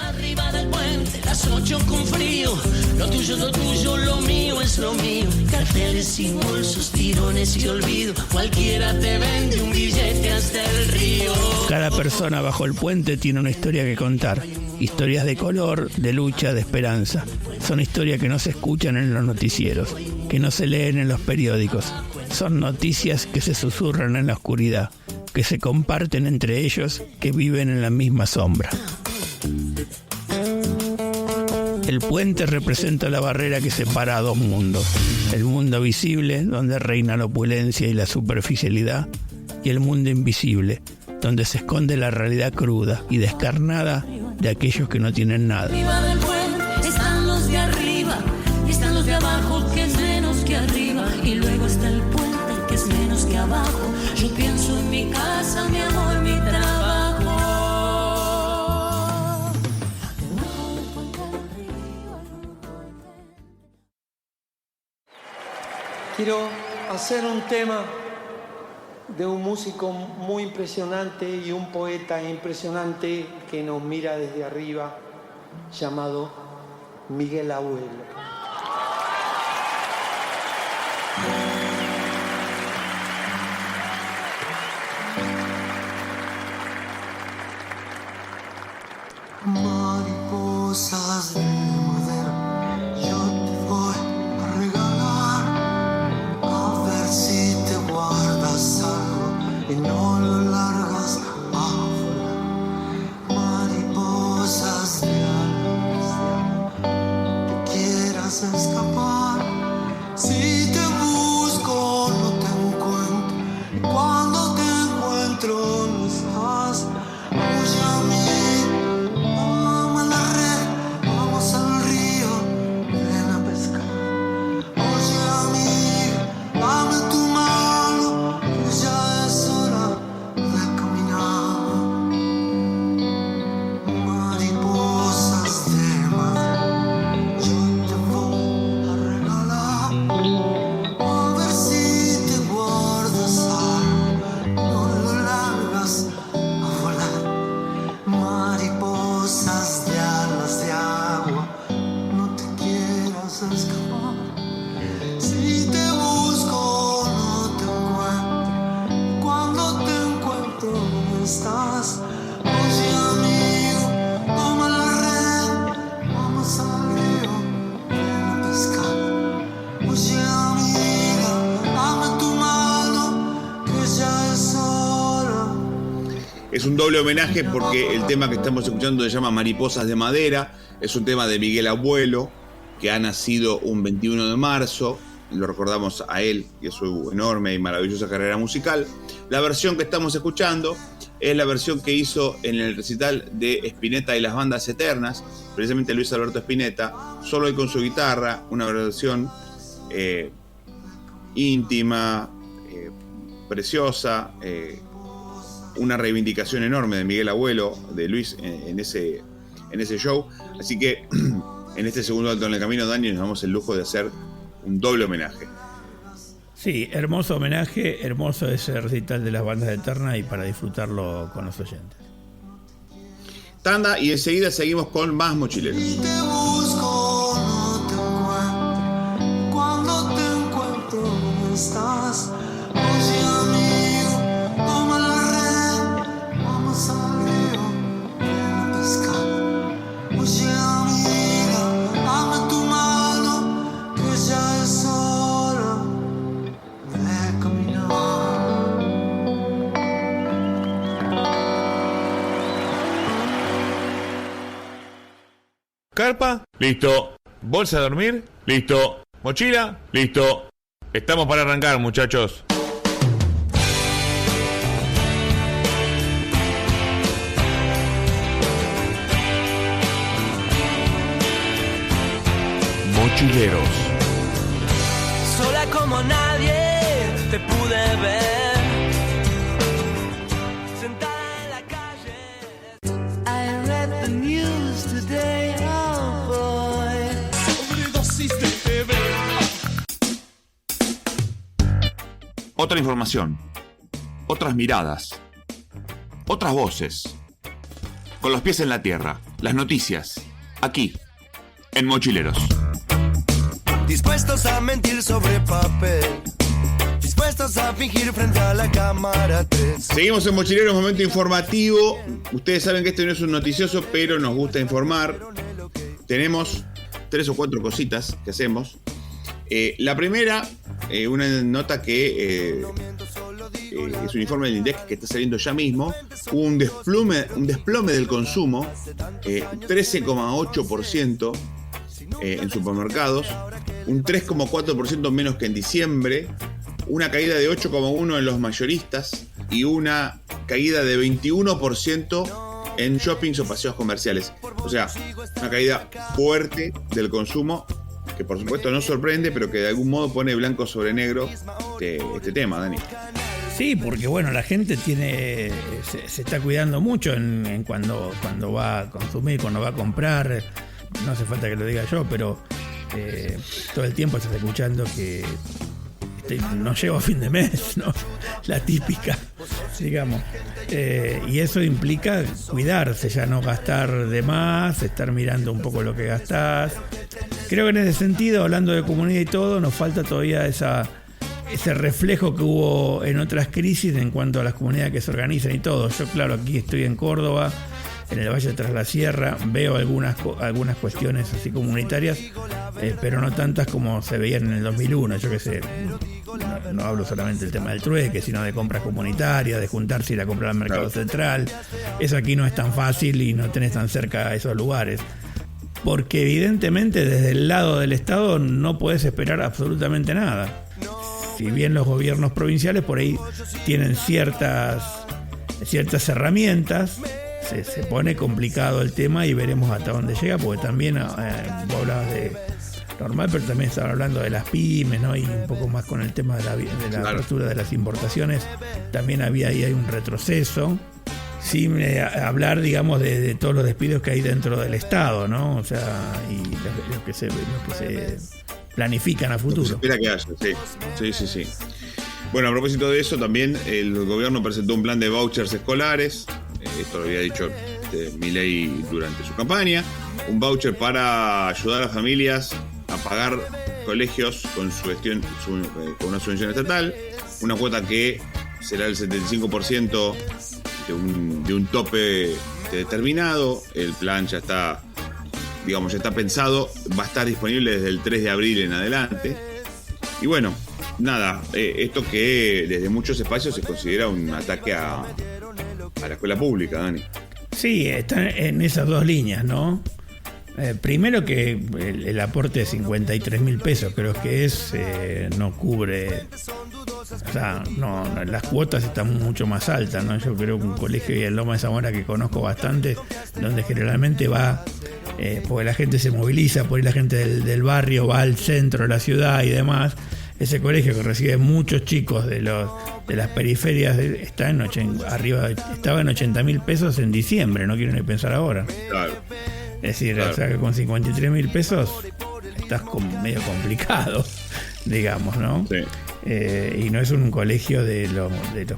Arriba del puente, las 8 con frío. Lo tuyo es lo tuyo, lo mío es lo mío. Carteles sin bolsos, tirones y olvido. Cualquiera te vende un billete hasta el río. Cada persona bajo el puente tiene una historia que contar. Historias de color, de lucha, de esperanza. Son historias que no se escuchan en los noticieros, que no se leen en los periódicos. Son noticias que se susurran en la oscuridad, que se comparten entre ellos, que viven en la misma sombra. El puente representa la barrera que separa a dos mundos. El mundo visible, donde reina la opulencia y la superficialidad, y el mundo invisible, donde se esconde la realidad cruda y descarnada de aquellos que no tienen nada. Arriba del puente están los de arriba, y están los de abajo, que es menos que arriba, y luego está el puente que es menos que abajo. Yo pienso en mi casa, mi amor, mi trabajo. Quiero hacer un tema de un músico muy impresionante y un poeta impresionante que nos mira desde arriba, llamado Miguel Abuelo. Mariposas de madera, yo te voy a regalar, a ver si te guardas algo y no lo largas a volar. Mariposas de alas, te quieras escapar, si te busco no te encuentro, y cuando te encuentro no estás. Oye a mí, Es un doble homenaje porque el tema que estamos escuchando se llama Mariposas de Madera. Es un tema de Miguel Abuelo, que ha nacido un 21 de marzo. Lo recordamos a él y a su enorme y maravillosa carrera musical. La versión que estamos escuchando es la versión que hizo en el recital de Spinetta y las Bandas Eternas, precisamente Luis Alberto Spinetta, solo él con su guitarra, una versión íntima, preciosa, una reivindicación enorme de Miguel Abuelo, de Luis en ese show. Así que en este segundo alto en el camino, Dani, nos damos el lujo de hacer un doble homenaje. Sí, hermoso homenaje, hermoso ese recital de las bandas de Eterna y para disfrutarlo con los oyentes. Tanda y enseguida seguimos con más mochileros. Te busco, no te encuentro. Cuando te encuentro, ¿dónde estás? Oye, amigo, toma la red, vamos al río, ven a pescar. Oye, amiga, dame tu mano, que ya es hora de caminar. Carpa, listo. Bolsa de dormir, listo. Mochila, listo. Estamos para arrancar, muchachos. Mochileros. Sola como nadie te pude ver. Sentada en la calle. I read the news today, oh boy. Otra información. Otras miradas. Otras voces. Con los pies en la tierra. Las noticias. Aquí. En Mochileros. Dispuestos a mentir sobre papel, dispuestos a fingir frente a la cámara 3. Seguimos en Mochileros, momento informativo. Ustedes saben que este no es un noticioso, pero nos gusta informar. Tenemos 3 o 4 cositas que hacemos. La primera, una nota que es un informe del INDEC que está saliendo ya mismo. Hubo un desplome del consumo, 13,8% en supermercados, un 3,4% menos que en diciembre, una caída de 8,1% en los mayoristas y una caída de 21% en shoppings o paseos comerciales. O sea, una caída fuerte del consumo que por supuesto no sorprende, pero que de algún modo pone blanco sobre negro este tema, Dani. Sí, porque bueno, la gente se está cuidando mucho en cuando va a consumir, cuando va a comprar. No hace falta que lo diga yo, pero todo el tiempo estás escuchando que no llego a fin de mes, ¿no? La típica, digamos. Y eso implica cuidarse, ya no gastar de más, estar mirando un poco lo que gastás. Creo que en ese sentido, hablando de comunidad y todo, nos falta todavía ese reflejo que hubo en otras crisis en cuanto a las comunidades que se organizan y todo. Yo, claro, aquí estoy en Córdoba, en el Valle Tras la Sierra, veo algunas cuestiones así comunitarias, pero no tantas como se veían en el 2001. Yo qué sé, no hablo solamente del tema del trueque, sino de compras comunitarias, de juntarse y ir a comprar al mercado central. Eso aquí no es tan fácil y no tenés tan cerca esos lugares. Porque evidentemente desde el lado del Estado no podés esperar absolutamente nada. Si bien los gobiernos provinciales por ahí tienen ciertas herramientas, se pone complicado el tema y veremos hasta dónde llega, porque también vos hablabas de normal, pero también estaba hablando de las pymes, ¿no? Y un poco más con el tema de la apertura de las importaciones, también hay un retroceso, sin hablar, digamos, de todos los despidos que hay dentro del Estado, ¿no? O sea, y los que se planifican a futuro. Se espera que haya, sí. Bueno, a propósito de eso, también el gobierno presentó un plan de vouchers escolares. Esto lo había dicho Milei durante su campaña. Un voucher para ayudar a las familias a pagar colegios con con una subvención estatal. Una cuota que será el 75% de un tope determinado. El plan ya está pensado. Va a estar disponible desde el 3 de abril en adelante. Y bueno, nada, esto que desde muchos espacios se considera un ataque a la escuela pública, Dani. Sí, están en esas dos líneas, ¿no? Primero que el aporte de 53.000 pesos creo que no cubre, o sea, no, las cuotas están mucho más altas, ¿no? Yo creo que un colegio en Loma de Zamora que conozco bastante, donde generalmente va, porque la gente se moviliza, por ahí la gente del barrio va al centro de la ciudad y demás. Ese colegio que recibe muchos chicos de las periferias estaba en 80.000 pesos en diciembre, no quiero ni pensar ahora. Claro. Es decir, claro. O sea que con 53.000 pesos estás medio complicado, digamos, ¿no? Sí. Y no es un colegio de los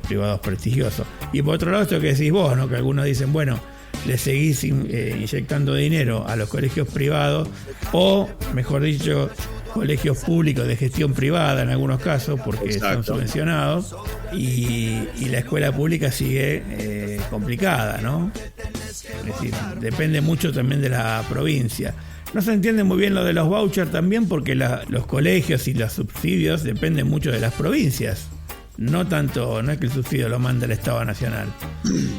privados prestigiosos. Y por otro lado, esto que decís vos, ¿no? Que algunos dicen, bueno, le seguís inyectando dinero a los colegios privados, o mejor dicho, colegios públicos de gestión privada en algunos casos, porque están subvencionados, y la escuela pública sigue complicada, ¿no? Es decir, depende mucho también de la provincia. No se entiende muy bien lo de los vouchers también, porque los colegios y los subsidios dependen mucho de las provincias. No es que el subsidio lo manda el Estado Nacional.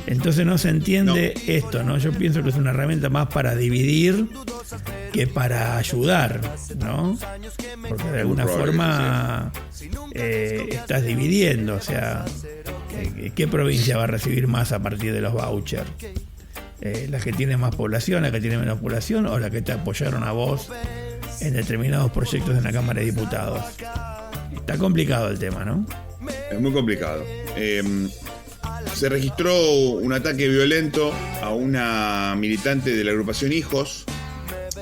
Entonces no se entiende esto, ¿no? Yo pienso que es una herramienta más para dividir que para ayudar, ¿no? Porque de alguna forma estás dividiendo, o sea, ¿qué provincia va a recibir más a partir de los vouchers? ¿Las que tienen más población, las que tienen menos población, o las que te apoyaron a vos en determinados proyectos en la Cámara de Diputados? Está complicado el tema, ¿no? Es muy complicado. Se registró un ataque violento a una militante de la agrupación Hijos.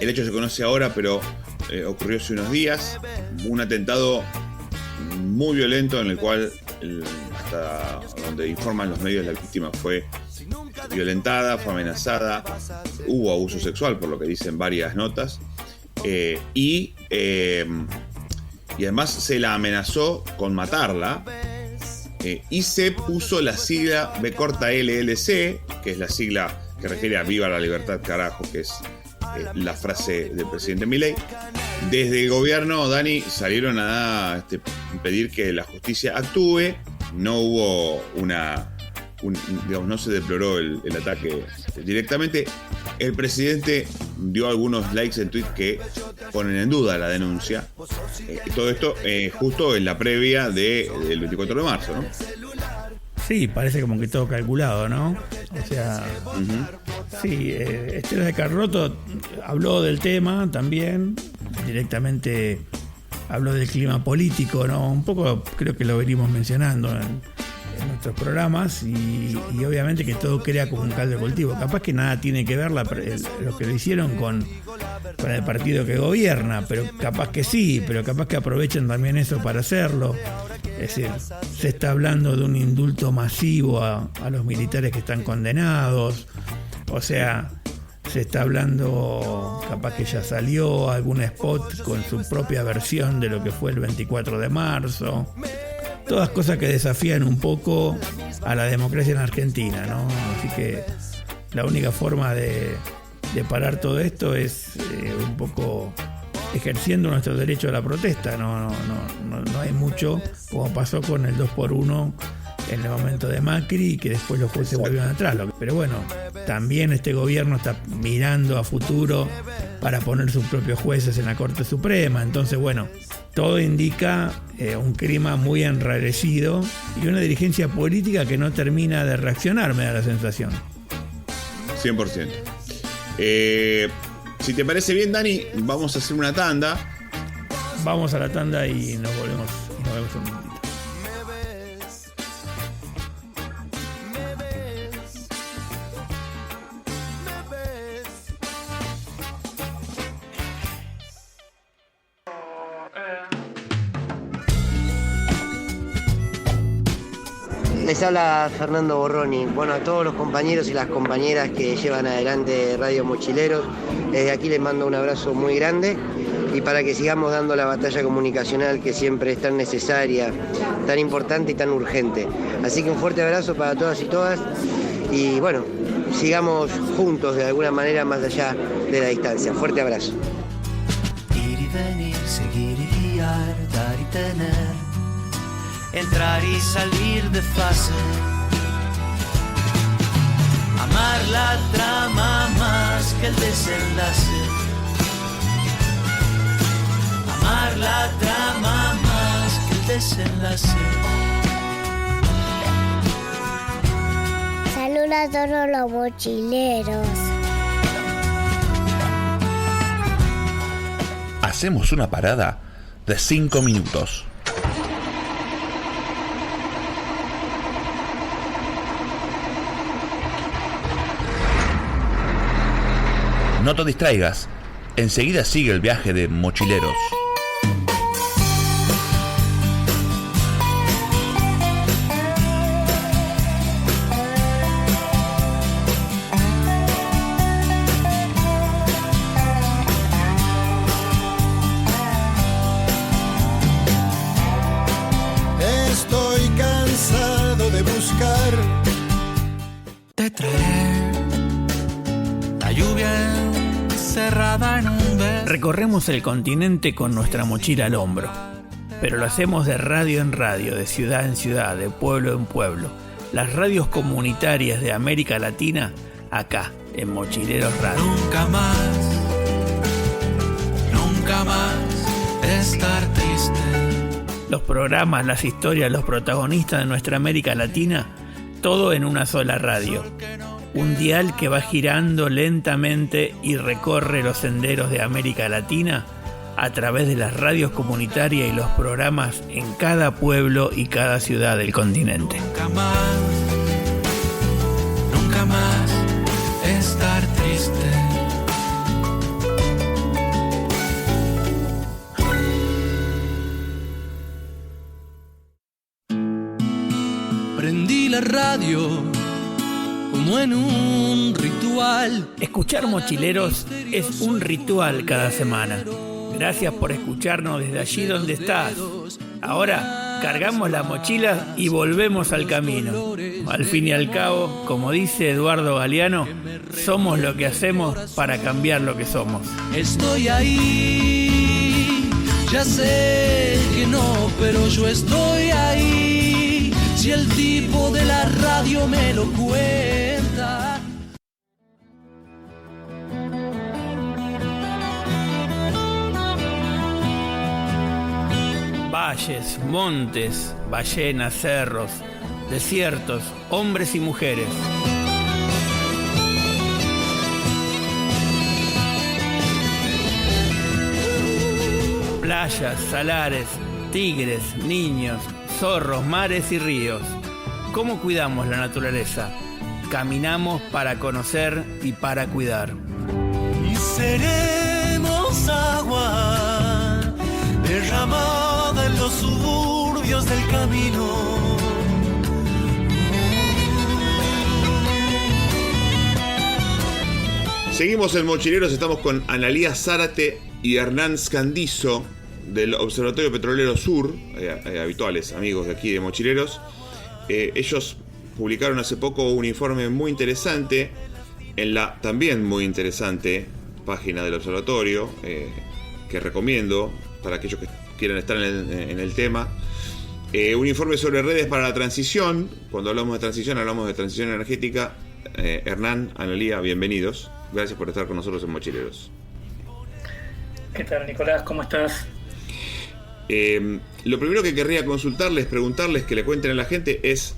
El hecho se conoce ahora, pero ocurrió hace unos días. Un atentado muy violento en el cual, hasta donde informan los medios, la víctima fue violentada, fue amenazada, hubo abuso sexual, por lo que dicen varias notas, y además se la amenazó con matarla, y se puso la sigla B corta LLC, que es la sigla que refiere a Viva la Libertad Carajo, que es la frase del presidente Milei. Desde el gobierno, Dani, salieron a pedir que la justicia actúe. No hubo digamos, no se deploró el ataque directamente. El presidente dio algunos likes en tweet que ponen en duda la denuncia. Todo esto justo en la previa del 24 de marzo, ¿no? Sí, parece como que todo calculado, ¿no? O sea, sí, Estela de Carlotto habló del tema también, directamente habló del clima político, ¿no? Un poco creo que lo venimos mencionando en nuestros programas, y obviamente que todo crea como un caldo de cultivo. Capaz que nada tiene que ver lo que lo hicieron con el partido que gobierna, pero capaz que sí, pero capaz que aprovechan también eso para hacerlo. Es decir, se está hablando de un indulto masivo a los militares que están condenados, o sea, se está hablando, capaz que ya salió algún spot con su propia versión de lo que fue el 24 de marzo. Todas cosas que desafían un poco a la democracia en Argentina, ¿no? Así que la única forma de parar todo esto es un poco ejerciendo nuestro derecho a la protesta. No hay mucho, como pasó con el 2x1 en el momento de Macri, y que después los jueces volvieron atrás. Pero bueno, también este gobierno está mirando a futuro para poner sus propios jueces en la Corte Suprema. Entonces, bueno, todo indica un clima muy enrarecido y una dirigencia política que no termina de reaccionar, me da la sensación. 100%. Si te parece bien, Dani, vamos a hacer una tanda. Vamos a la tanda y nos vemos un minutito. Les habla Fernando Borroni. Bueno, a todos los compañeros y las compañeras que llevan adelante Radio Mochileros, desde aquí les mando un abrazo muy grande, y para que sigamos dando la batalla comunicacional que siempre es tan necesaria, tan importante y tan urgente. Así que un fuerte abrazo para todas y todas, y bueno, sigamos juntos de alguna manera más allá de la distancia. Fuerte abrazo. Ir y venir, seguir y guiar, dar y tener, entrar y salir de fase, amar la trama más que el desenlace, amar la trama más que el desenlace. Saludos a todos los mochileros. Hacemos una parada de 5 minutos. No te distraigas, enseguida sigue el viaje de Mochileros. te traeré la lluvia encerrada en un beso. Recorremos el continente con nuestra mochila al hombro, pero lo hacemos de radio en radio, de ciudad en ciudad, de pueblo en pueblo. Las radios comunitarias de América Latina, acá, en Mochileros Radio. Nunca más estar triste. Los programas, las historias, los protagonistas de nuestra América Latina, todo en una sola radio. Un dial que va girando lentamente y recorre los senderos de América Latina a través de las radios comunitarias y los programas en cada pueblo y cada ciudad del continente. Nunca más estar triste. Prendí la radio como en un ritual. Escuchar Mochileros es un ritual cada semana. Gracias por escucharnos desde allí donde estás. Ahora cargamos la mochila y volvemos al camino. Al fin y al cabo, como dice Eduardo Galeano, somos lo que hacemos para cambiar lo que somos. Estoy ahí, ya sé que no, pero yo estoy ahí. Si el tipo de la radio me lo cuenta. Valles, montes, ballenas, cerros, desiertos, hombres y mujeres. Playas, salares, tigres, niños, zorros, mares y ríos. ¿Cómo cuidamos la naturaleza? Caminamos para conocer y para cuidar. Y seremos agua derramada en los suburbios del camino. Seguimos en Mochileros, estamos con Analía Zárate y Hernán Scandizo del Observatorio Petrolero Sur, habituales amigos de aquí de Mochileros. Ellos publicaron hace poco un informe muy interesante en la también muy interesante página del observatorio, que recomiendo para aquellos que quieran estar en el tema. Un informe sobre redes para la transición. Cuando hablamos de transición energética. Hernán, Analía, bienvenidos. Gracias por estar con nosotros en Mochileros. ¿Qué tal, Nicolás? ¿Cómo estás? Lo primero que querría preguntarles, que le cuenten a la gente es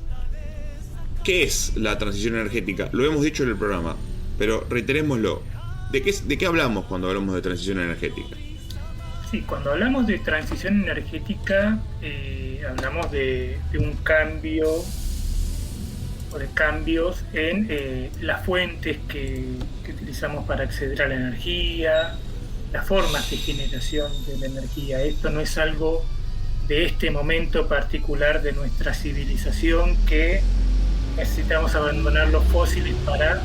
¿qué es la transición energética? Lo hemos dicho en el programa, pero reiterémoslo. ¿De qué hablamos cuando hablamos de transición energética? Sí, cuando hablamos de transición energética hablamos de un cambio o de cambios en las fuentes que utilizamos para acceder a la energía, las formas de generación de la energía. Esto no es algo de este momento particular de nuestra civilización, que necesitamos abandonar los fósiles para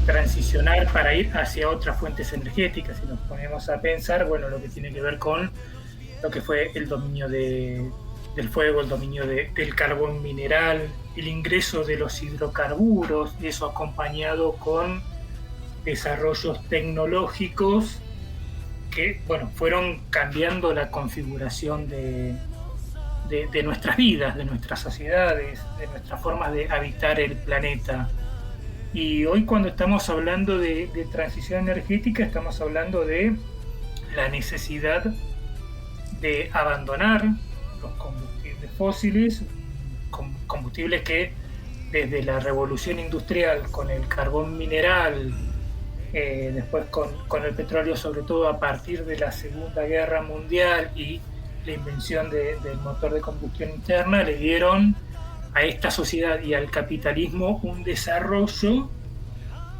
transicionar, para ir hacia otras fuentes energéticas. Si nos ponemos a pensar, bueno, lo que tiene que ver con lo que fue el dominio del fuego, el dominio del carbón mineral, el ingreso de los hidrocarburos, eso acompañado con desarrollos tecnológicos que, bueno, fueron cambiando la configuración de nuestras vidas, de nuestras sociedades, de nuestras formas de habitar el planeta. Y hoy, cuando estamos hablando de transición energética, estamos hablando de la necesidad de abandonar los combustibles fósiles, combustibles que desde la revolución industrial con el carbón mineral, después con el petróleo, sobre todo a partir de la Segunda Guerra Mundial y la invención del motor de combustión interna, le dieron a esta sociedad y al capitalismo un desarrollo,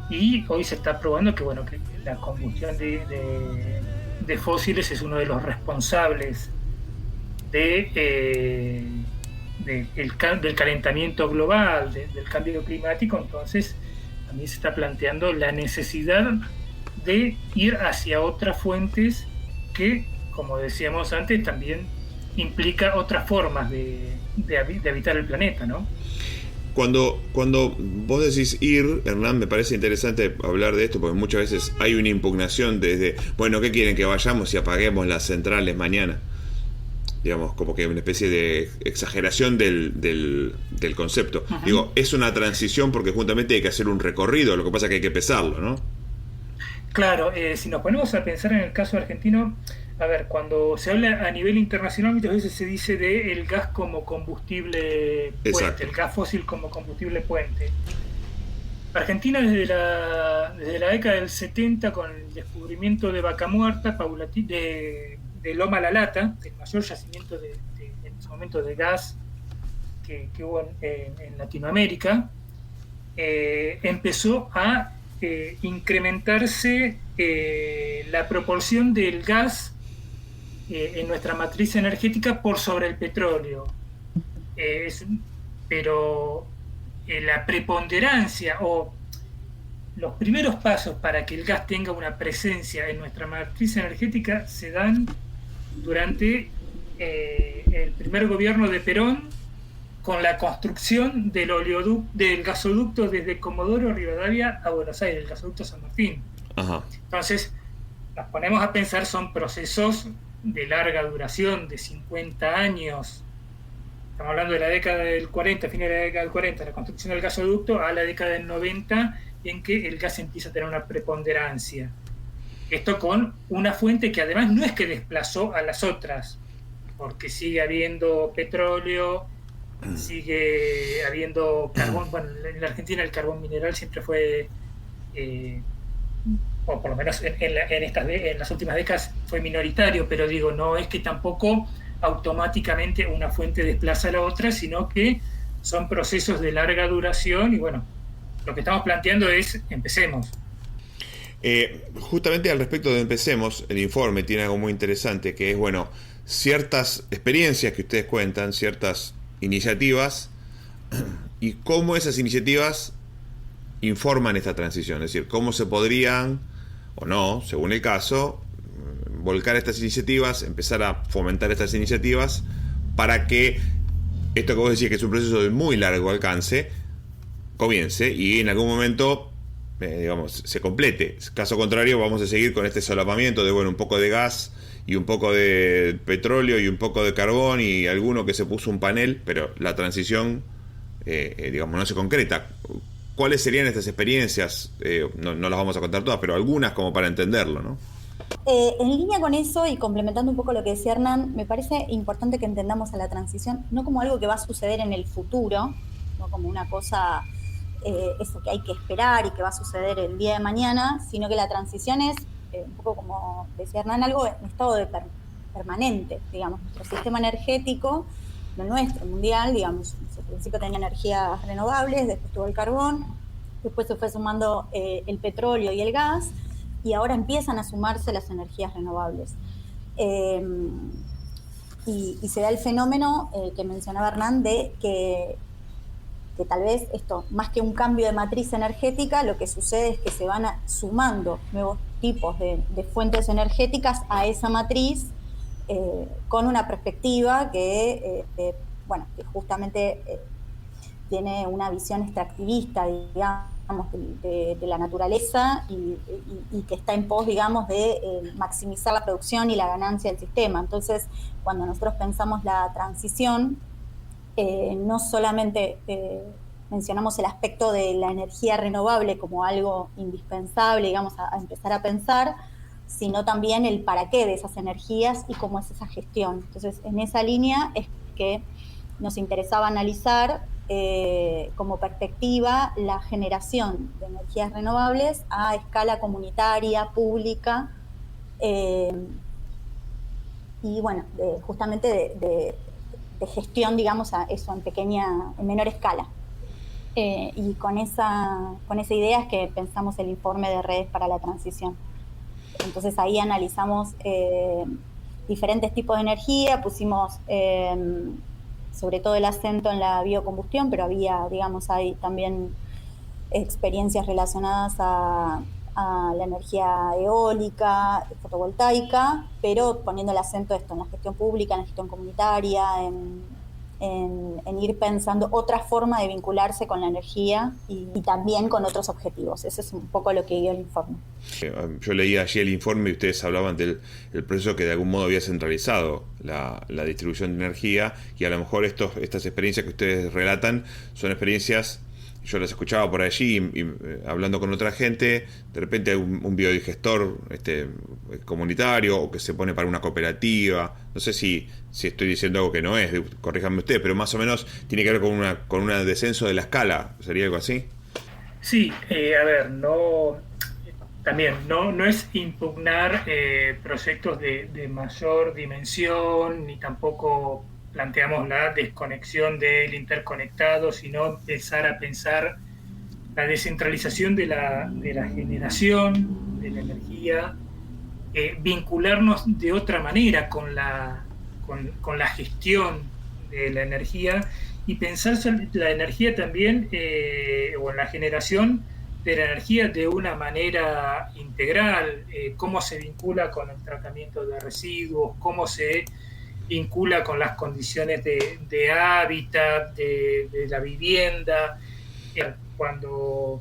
y hoy se está probando que, bueno, que la combustión de fósiles es uno de los responsables del calentamiento global, del cambio climático. Entonces también se está planteando la necesidad de ir hacia otras fuentes que, como decíamos antes, también implica otras formas de habitar el planeta, ¿no? Cuando vos decís ir, Hernán, me parece interesante hablar de esto, porque muchas veces hay una impugnación desde, bueno, ¿qué quieren? Que vayamos y apaguemos las centrales mañana. Digamos, como que una especie de exageración del concepto. Ajá. Digo, es una transición porque justamente hay que hacer un recorrido, lo que pasa es que hay que pesarlo, ¿no? Claro, si nos ponemos a pensar en el caso argentino, a ver, cuando se habla a nivel internacional muchas veces se dice de el gas como combustible puente, Exacto. el gas fósil como combustible puente. Argentina desde la década del 70, con el descubrimiento de Vaca Muerta, de Loma La Lata, el mayor yacimiento en ese momento de gas que hubo en Latinoamérica, empezó a incrementarse la proporción del gas en nuestra matriz energética por sobre el petróleo. Pero la preponderancia o los primeros pasos para que el gas tenga una presencia en nuestra matriz energética se dan durante el primer gobierno de Perón, con la construcción del gasoducto desde Comodoro Rivadavia a Buenos Aires, el gasoducto San Martín. Ajá. Entonces, nos ponemos a pensar, son procesos de larga duración, de 50 años. Estamos hablando de la década del 40, fines de la década del 40, la construcción del gasoducto, a la década del 90, en que el gas empieza a tener una preponderancia. Esto con una fuente que además no es que desplazó a las otras, porque sigue habiendo petróleo, sigue habiendo carbón. Bueno, en la Argentina el carbón mineral siempre fue, o por lo menos en las últimas décadas fue minoritario, pero digo, no es que tampoco automáticamente una fuente desplaza a la otra, sino que son procesos de larga duración y bueno, lo que estamos planteando es empecemos. Justamente al respecto de empecemos, el informe tiene algo muy interesante, que es, bueno, ciertas experiencias que ustedes cuentan, ciertas iniciativas, y cómo esas iniciativas informan esta transición, es decir, cómo se podrían, o no, según el caso, volcar estas iniciativas, empezar a fomentar estas iniciativas, para que esto que vos decís, que es un proceso de muy largo alcance, comience y en algún momento digamos, se complete. Caso contrario, vamos a seguir con este solapamiento de, bueno, un poco de gas y un poco de petróleo y un poco de carbón y alguno que se puso un panel, pero la transición, digamos, no se concreta. ¿Cuáles serían estas experiencias? No las vamos a contar todas, pero algunas como para entenderlo, ¿no? En línea con eso y complementando un poco lo que decía Hernán, me parece importante que entendamos a la transición no como algo que va a suceder en el futuro, no como una cosa eso que hay que esperar y que va a suceder el día de mañana, sino que la transición es, un poco como decía Hernán, algo en estado de permanente, digamos. Nuestro sistema energético, lo nuestro, mundial, digamos, al principio tenía energías renovables, después tuvo el carbón, después se fue sumando el petróleo y el gas, y ahora empiezan a sumarse las energías renovables. Y se da el fenómeno que mencionaba Hernán de que tal vez esto, más que un cambio de matriz energética, lo que sucede es que se van sumando nuevos tipos de fuentes energéticas a esa matriz con una perspectiva que justamente tiene una visión extractivista, digamos, de la naturaleza y que está en pos, digamos, de maximizar la producción y la ganancia del sistema. Entonces, cuando nosotros pensamos la transición, no solamente mencionamos el aspecto de la energía renovable como algo indispensable, digamos, a empezar a pensar, sino también el para qué de esas energías y cómo es esa gestión. Entonces, en esa línea es que nos interesaba analizar como perspectiva la generación de energías renovables a escala comunitaria, pública, y bueno, justamente de gestión, digamos, a eso en menor escala. Y con esa idea es que pensamos el informe de Redes para la Transición. Entonces ahí analizamos diferentes tipos de energía, pusimos sobre todo el acento en la biocombustión, pero hay también experiencias relacionadas a la energía eólica, fotovoltaica, pero poniendo el acento en la gestión pública, en la gestión comunitaria, en en ir pensando otra forma de vincularse con la energía y también con otros objetivos. Eso es un poco lo que dio el informe. Yo leí allí el informe y ustedes hablaban del proceso que de algún modo había centralizado la distribución de energía, y a lo mejor estas experiencias que ustedes relatan son experiencias, yo las escuchaba por allí y hablando con otra gente, de repente hay un biodigestor comunitario, o que se pone para una cooperativa. No sé si estoy diciendo algo que no es, corríjanme usted, pero más o menos tiene que ver con un descenso de la escala. ¿Sería algo así? Sí, a ver, no es impugnar proyectos de mayor dimensión, ni tampoco planteamos la desconexión del interconectado, sino empezar a pensar la descentralización de la generación de la energía, vincularnos de otra manera con la gestión de la energía, y pensar la energía también, o en la generación de la energía de una manera integral, cómo se vincula con el tratamiento de residuos, cómo se vincula con las condiciones de hábitat, de la vivienda. Cuando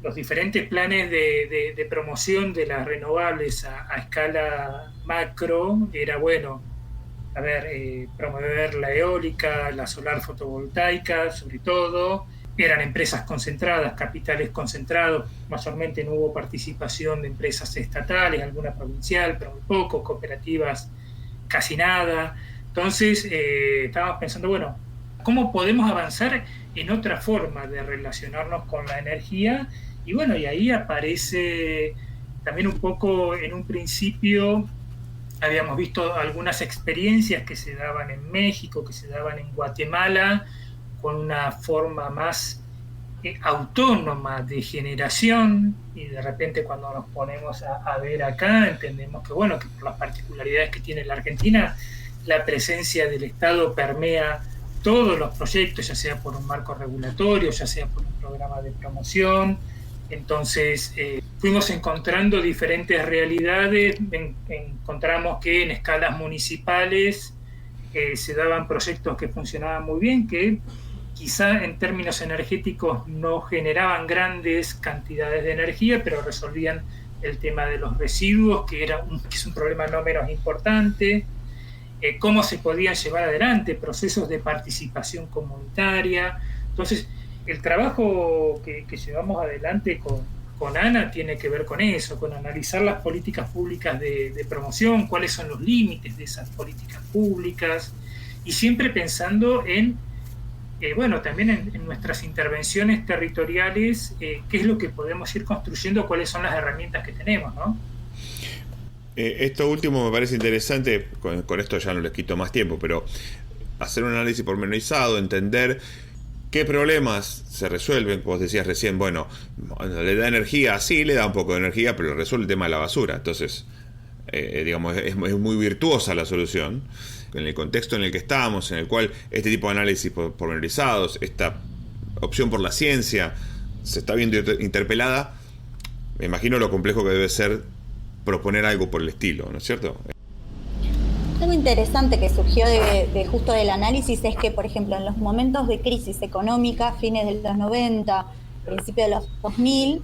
los diferentes planes de promoción de las renovables a escala macro, era promover la eólica, la solar fotovoltaica, sobre todo. Eran empresas concentradas, capitales concentrados, mayormente no hubo participación de empresas estatales, alguna provincial, pero muy poco, cooperativas casi nada. Entonces estábamos pensando, ¿cómo podemos avanzar en otra forma de relacionarnos con la energía? Y ahí aparece también un poco, en un principio habíamos visto algunas experiencias que se daban en México, que se daban en Guatemala, con una forma más autónoma de generación, y de repente cuando nos ponemos a ver acá entendemos que por las particularidades que tiene la Argentina, la presencia del Estado permea todos los proyectos, ya sea por un marco regulatorio, ya sea por un programa de promoción. Entonces fuimos encontrando diferentes realidades. Encontramos que en escalas municipales se daban proyectos que funcionaban muy bien, que quizá en términos energéticos no generaban grandes cantidades de energía, pero resolvían el tema de los residuos, que es un problema no menos importante. Cómo se podían llevar adelante procesos de participación comunitaria. Entonces, el trabajo que llevamos adelante con Ana tiene que ver con eso, con analizar las políticas públicas de promoción, cuáles son los límites de esas políticas públicas, y siempre pensando en también en nuestras intervenciones territoriales, qué es lo que podemos ir construyendo, cuáles son las herramientas que tenemos, ¿no? Esto último me parece interesante, con esto ya no les quito más tiempo, pero hacer un análisis pormenorizado, entender qué problemas se resuelven. Como decías recién, le da energía, sí, le da un poco de energía, pero resuelve el tema de la basura. Entonces, es muy virtuosa la solución. En el contexto en el que estamos, en el cual este tipo de análisis pormenorizados, esta opción por la ciencia, se está viendo interpelada, me imagino lo complejo que debe ser proponer algo por el estilo, ¿no es cierto? Algo interesante que surgió justo del análisis es que, por ejemplo, en los momentos de crisis económica, fines de los 90, principios de los 2000,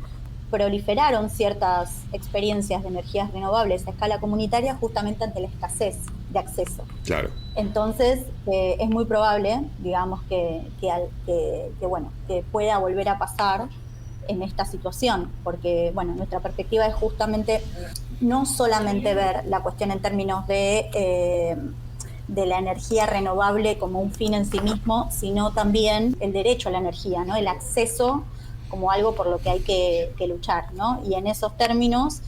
proliferaron ciertas experiencias de energías renovables a escala comunitaria justamente ante la escasez de acceso. Claro. Entonces, es muy probable, digamos, que pueda volver a pasar en esta situación, porque, nuestra perspectiva es justamente no solamente ver la cuestión en términos de la energía renovable como un fin en sí mismo, sino también el derecho a la energía, ¿no? El acceso como algo por lo que hay que luchar, ¿no? Y en esos términos,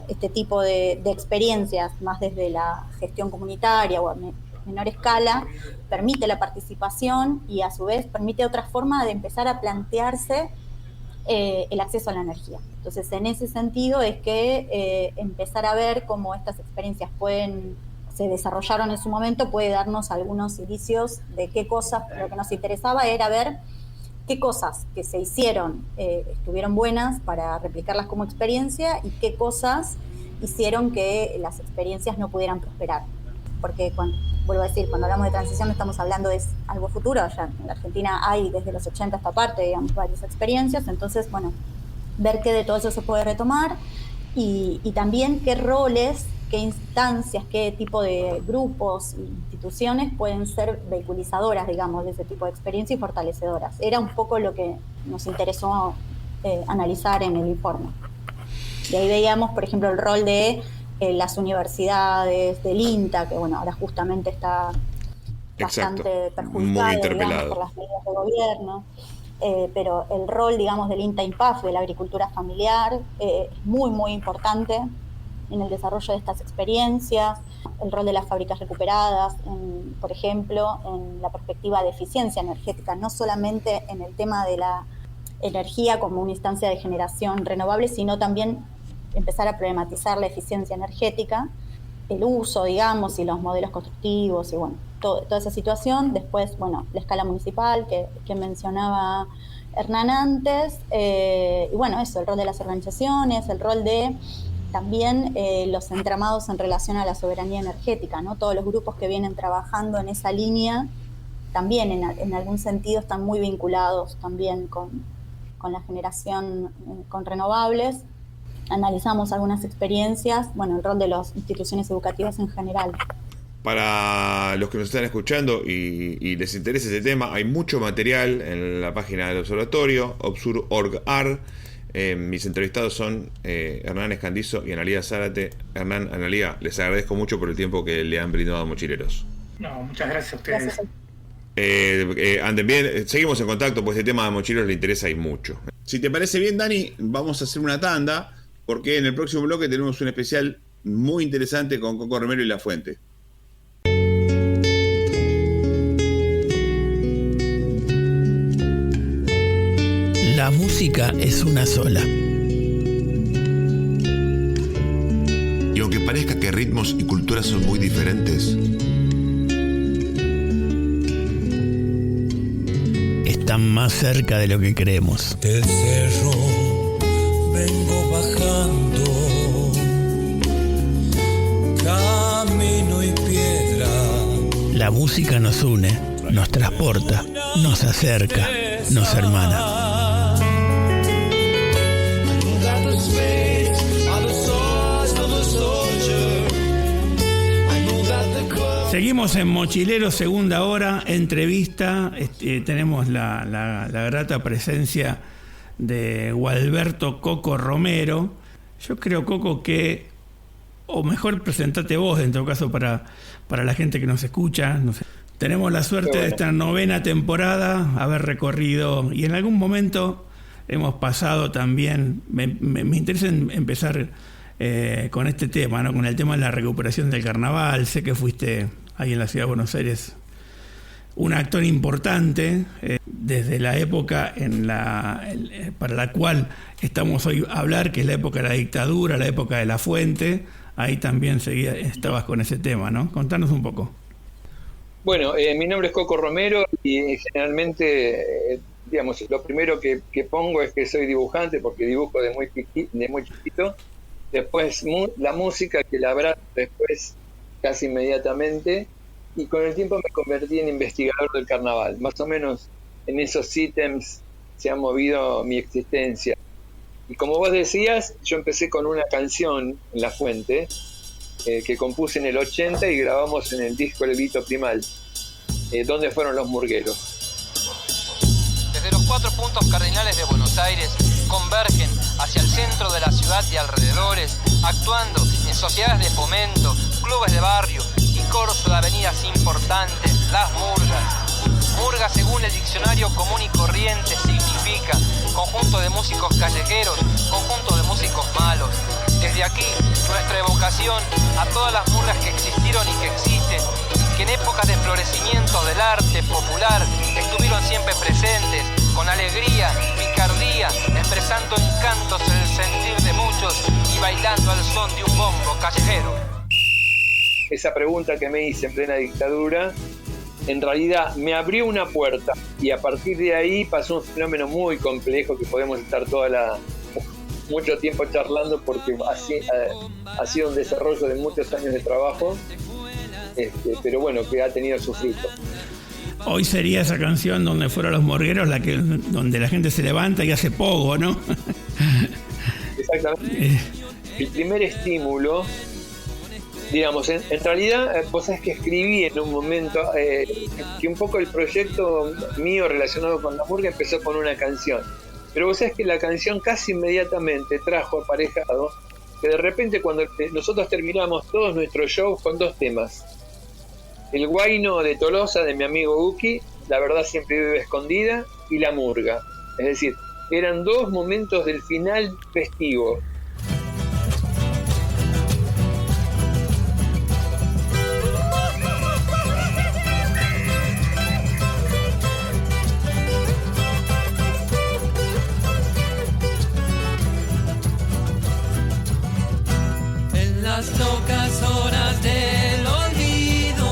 este tipo de experiencias, más desde la gestión comunitaria o a menor escala, permite la participación y a su vez permite otra forma de empezar a plantearse el acceso a la energía. Entonces, en ese sentido es que empezar a ver cómo estas experiencias se desarrollaron en su momento puede darnos algunos indicios de qué cosas. Lo que nos interesaba era ver qué cosas que se hicieron estuvieron buenas para replicarlas como experiencia y qué cosas hicieron que las experiencias no pudieran prosperar. porque vuelvo a decir, cuando hablamos de transición no estamos hablando de algo futuro, ya en la Argentina hay desde los 80 esta parte, digamos, varias experiencias, entonces, bueno, ver qué de todo eso se puede retomar y también qué roles, qué instancias, qué tipo de grupos e instituciones pueden ser vehiculizadoras, digamos, de ese tipo de experiencia y fortalecedoras. Era un poco lo que nos interesó analizar en el informe. Y ahí veíamos, por ejemplo, el rol de las universidades, del INTA, que bueno, ahora justamente está bastante perjudicado, digamos, por las medidas de gobierno. Pero el rol, digamos, del INTA-INPAF, de la agricultura familiar, es muy, muy importante en el desarrollo de estas experiencias. El rol de las fábricas recuperadas, por ejemplo, en la perspectiva de eficiencia energética, no solamente en el tema de la energía como una instancia de generación renovable, sino también empezar a problematizar la eficiencia energética, el uso, digamos, y los modelos constructivos, y bueno, toda esa situación. Después, bueno, la escala municipal que mencionaba Hernán antes, y bueno, eso, el rol de las organizaciones, el rol de también los entramados en relación a la soberanía energética, ¿no? Todos los grupos que vienen trabajando en esa línea también en algún sentido están muy vinculados también con la generación con renovables. Analizamos algunas experiencias, bueno, el rol de las instituciones educativas en general. Para los que nos están escuchando y les interesa ese tema, hay mucho material en la página del observatorio, obsur.org.ar. Mis entrevistados son Hernán Escandizo y Analía Zárate. Hernán, Analía, les agradezco mucho por el tiempo que le han brindado a Mochileros. No, muchas gracias a ustedes. Gracias. Anden bien, seguimos en contacto, pues este tema de Mochileros le interesa y mucho. Si te parece bien, Dani, vamos a hacer una tanda, porque en el próximo bloque tenemos un especial muy interesante con Coco Romero y La Fuente. La música es una sola. Y aunque parezca que ritmos y culturas son muy diferentes, están más cerca de lo que creemos. Del cerro vengo bajando, camino y piedra. La música nos une, nos transporta, nos acerca, nos hermana. Seguimos en Mochileros, segunda hora, entrevista. Tenemos la grata presencia de Gualberto Coco Romero. Yo creo, Coco, que, o mejor presentate vos, en todo caso, para la gente que nos escucha. No sé. Tenemos la suerte de esta 9ª temporada haber recorrido, y en algún momento hemos pasado también. Me interesa empezar con este tema, ¿no? Con el tema de la recuperación del carnaval. Sé que fuiste ahí en la ciudad de Buenos Aires un actor importante desde la época para la cual estamos hoy a hablar, que es la época de la dictadura, la época de La Fuente. Ahí también estabas con ese tema, ¿no? Contanos un poco. Bueno, mi nombre es Coco Romero y generalmente, digamos, lo primero que pongo es que soy dibujante, porque dibujo de muy chiquito. Después la música, que la abrazo después casi inmediatamente, y con el tiempo me convertí en investigador del carnaval. Más o menos en esos ítems se ha movido mi existencia. Y como vos decías, yo empecé con una canción en La Fuente, que compuse en el 80 y grabamos en el disco El Grito Primal, ¿Dónde fueron los murgueros? Desde los 4 puntos cardinales de Buenos Aires convergen hacia el centro de la ciudad y alrededores, actuando en sociedades de fomento, clubes de barrio y coros de avenidas importantes, las murgas. Murga, según el diccionario común y corriente, significa conjunto de músicos callejeros, conjunto de músicos malos. Desde aquí, nuestra evocación a todas las murgas que existieron y que existen, que en épocas de florecimiento del arte popular estuvieron siempre presentes, con alegría, picardía, expresando en cantos el sentir de muchos y bailando al son de un bombo callejero. Esa pregunta que me hice en plena dictadura, en realidad me abrió una puerta, y a partir de ahí pasó un fenómeno muy complejo que podemos estar mucho tiempo charlando, porque ha sido un desarrollo de muchos años de trabajo, pero bueno, que ha tenido su fruto. Hoy sería esa canción donde fueron los morgueros, donde la gente se levanta y hace pogo, ¿no? Exactamente. El primer estímulo, digamos, en realidad, vos sabés que escribí en un momento que un poco el proyecto mío relacionado con la murga empezó con una canción. Pero vos sabés que la canción casi inmediatamente trajo aparejado que de repente cuando nosotros terminamos todos nuestros shows con 2 temas. El Guayno de Tolosa, de mi amigo Uki, La verdad siempre vive escondida, y La murga. Es decir, eran 2 momentos del final festivo. En las locas horas del olvido,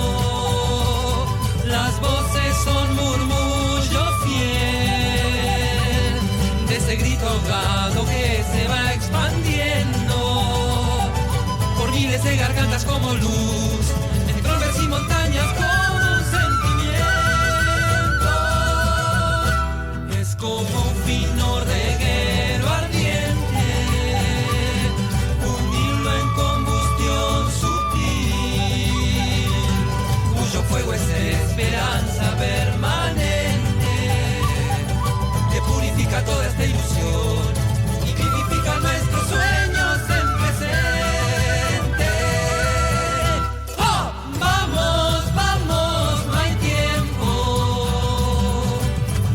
las voces son murmullo fiel de ese grito ahogado que se va expandiendo por miles de gargantas como luz, en trombes y montañas como un sentimiento. Es como un fino reguero ardiente, hundirlo en combustión sutil, cuyo fuego es esperanza permanente, que purifica toda esta ilusión y vivifica nuestros sueños en presente. ¡Oh! Vamos, vamos, no hay tiempo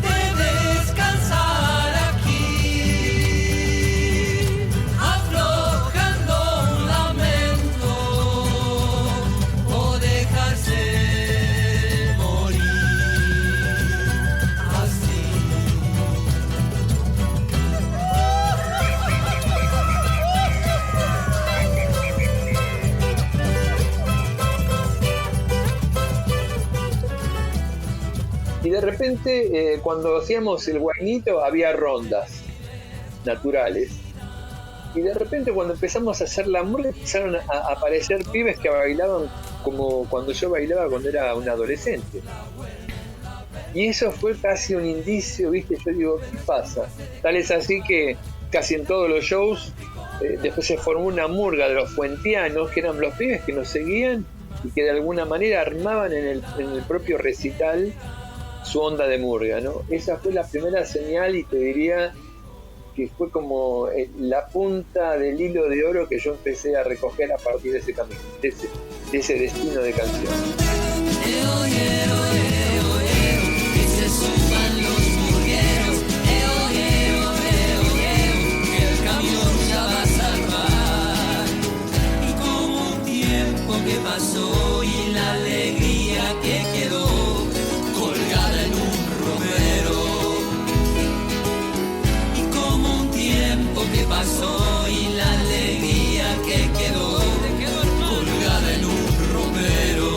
de descansar aquí, aflojando un lamento o dejarse morir así. Y de repente, cuando hacíamos el guainito, había rondas naturales. Y de repente, cuando empezamos a hacer la murga, empezaron a aparecer pibes que bailaban como cuando yo bailaba cuando era un adolescente. Y eso fue casi un indicio, ¿viste? Yo digo, ¿qué pasa? Tal es así que casi en todos los shows, después se formó una murga de los fuentianos, que eran los pibes que nos seguían y que de alguna manera armaban en el propio recital su onda de murga, ¿no? Esa fue la primera señal y te diría que fue como la punta del hilo de oro que yo empecé a recoger a partir de ese camino, de ese destino de canción. Que se suban los murgueros, que el camión ya va a salvar. Y como un tiempo que pasó y la alegría que quedó colgada en un romero. Y como un tiempo que pasó y la alegría que quedó colgada en un romero.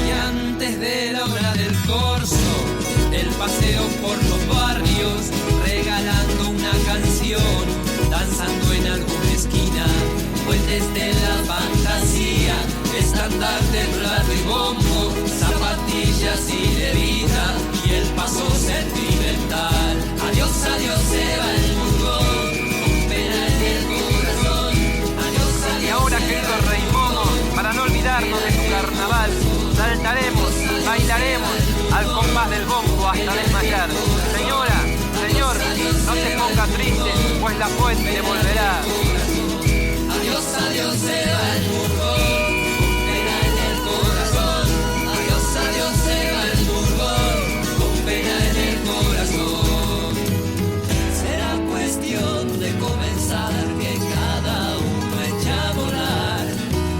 Y antes de la hora del corso, el paseo por los barrios, regalando una canción, danzando en alguna esquina, puentes de la fantasía, estandarte, plato y bombo, zapatillas y levita, y el paso sentimental. Adiós, adiós, se va el murgón, con pena en el corazón. Adiós, adiós. Y ahora, querido Rey Mono, para no olvidarnos de tu carnaval, saltaremos, bailaremos al compás del bombo hasta desmayar. Señora, señor, no se ponga triste, pues la fuente volverá. Adiós, adiós, se va el murgón, con pena en el corazón. Adiós, adiós, se va el murgón, con pena en el corazón. Será cuestión de comenzar, que cada uno eche a volar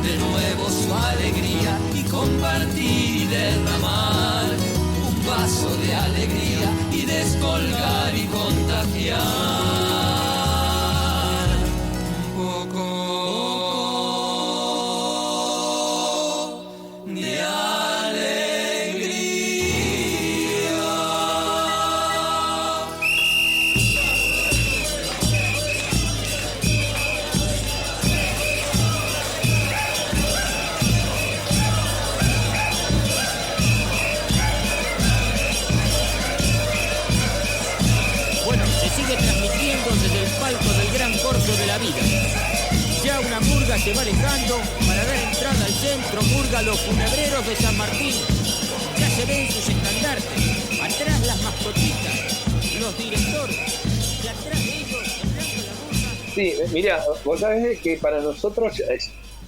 de nuevo su alegría y compartir y derramar un vaso de alegría y descolgar y contagiar. sigue transmitiendo desde el palco del gran corso de la vida. Ya una murga se va alejando para dar entrada al centro, murga los funebreros de San Martín. Ya se ven sus estandartes, atrás las mascotitas, los directores, y atrás de ellos el blanco de la murga. Sí, mirá, vos sabés que para nosotros,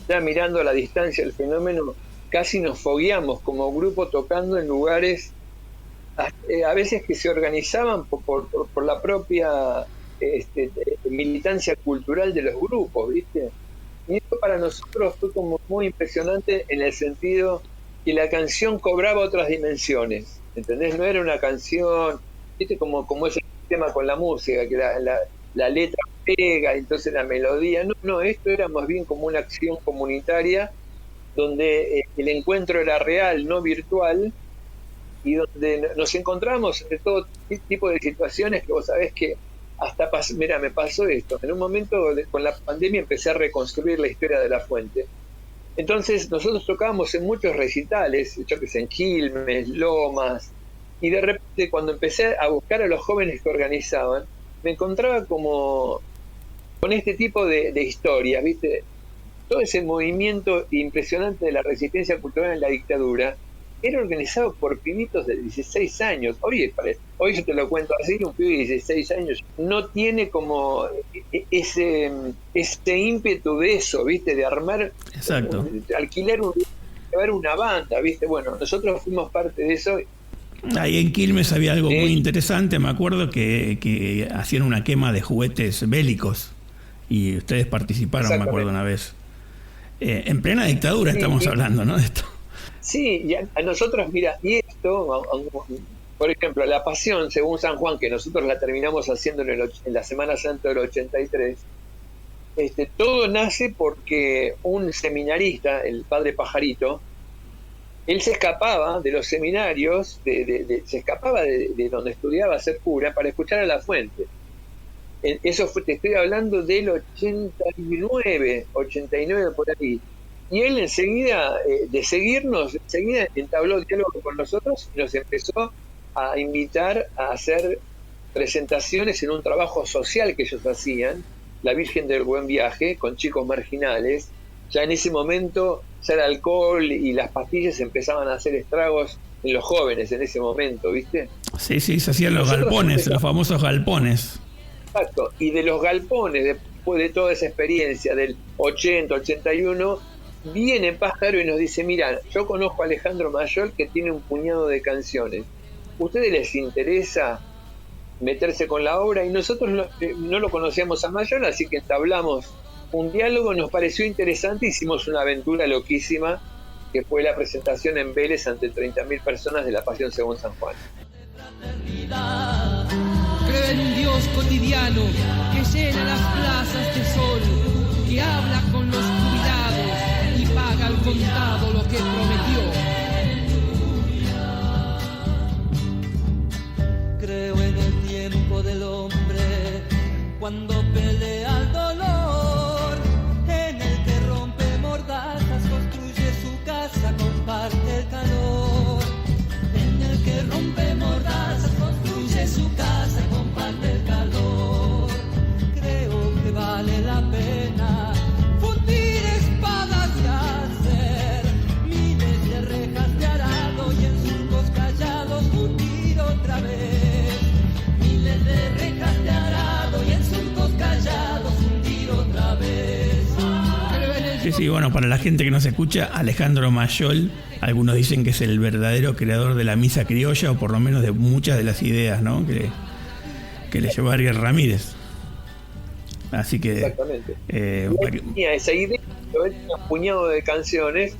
ya mirando a la distancia el fenómeno, casi nos fogueamos como grupo tocando en lugares a veces que se organizaban por la propia militancia cultural de los grupos, ¿viste? Y esto para nosotros fue como muy impresionante en el sentido que la canción cobraba otras dimensiones, ¿entendés? No era una canción, ¿viste? Como es el tema con la música, que la letra pega, entonces la melodía, no, esto era más bien como una acción comunitaria donde el encuentro era real, no virtual, y donde nos encontramos en todo tipo de situaciones que vos sabés que hasta mira, me pasó esto, en un momento con la pandemia empecé a reconstruir la historia de La Fuente. Entonces nosotros tocábamos en muchos recitales, yo que sé, en Quilmes, Lomas, y de repente cuando empecé a buscar a los jóvenes que organizaban, me encontraba como con este tipo de historias, ¿viste? Todo ese movimiento impresionante de la resistencia cultural en la dictadura era organizado por pibitos de 16 años. Hoy yo te lo cuento así, un pibe de 16 años no tiene como ese ímpetu de eso, ¿viste? De armar, exacto, alquilar una banda, ¿viste? Bueno, nosotros fuimos parte de eso. Ahí en Quilmes había algo muy interesante, me acuerdo que hacían una quema de juguetes bélicos y ustedes participaron, me acuerdo una vez. En plena dictadura estamos hablando, ¿no? De esto. Sí, y a nosotros, mira, y esto, por ejemplo, La Pasión, según San Juan, que nosotros la terminamos haciendo en la Semana Santa del 83, todo nace porque un seminarista, el padre Pajarito, él se escapaba de los seminarios, se escapaba de donde estudiaba ser cura para escuchar a La Fuente. Eso te estoy hablando del 89 por ahí. Y él enseguida, de seguirnos, enseguida entabló diálogo con nosotros y nos empezó a invitar a hacer presentaciones en un trabajo social que ellos hacían, La Virgen del Buen Viaje, con chicos marginales. Ya en ese momento, ya el alcohol y las pastillas empezaban a hacer estragos en los jóvenes en ese momento, ¿viste? Sí, se hacían los galpones, los famosos galpones. Exacto, y de los galpones, después de toda esa experiencia del 80, 81, viene Pájaro y nos dice, mira, yo conozco a Alejandro Mayol que tiene un puñado de canciones. ¿Ustedes les interesa meterse con la obra? Y nosotros no lo conocíamos a Mayol, así que entablamos un diálogo, nos pareció interesante, hicimos una aventura loquísima, que fue la presentación en Vélez ante 30.000 personas de La Pasión según San Juan. Creo en Dios cotidiano, que llena las plazas de sol, que habla con los jubilados y paga al contado lo que prometió. Creo en el tiempo del hombre, cuando pelea el dolor, en el que rompe mordazas, construye su casa, comparte el calor. En el que rompe mordazas, construye su casa, comparte el calor. Creo que vale la pena fundir espadas y hacer miles de rejas de arado y en surcos callados fundir otra vez. Miles de rejas de arado y en surcos callados fundir otra vez. Sí, bueno, para la gente que nos escucha, Alejandro Mayol, algunos dicen que es el verdadero creador de la misa criolla, o por lo menos de muchas de las ideas, ¿no? que le llevó a Ariel Ramírez. Así que... Exactamente. Tenía esa idea, un puñado de canciones,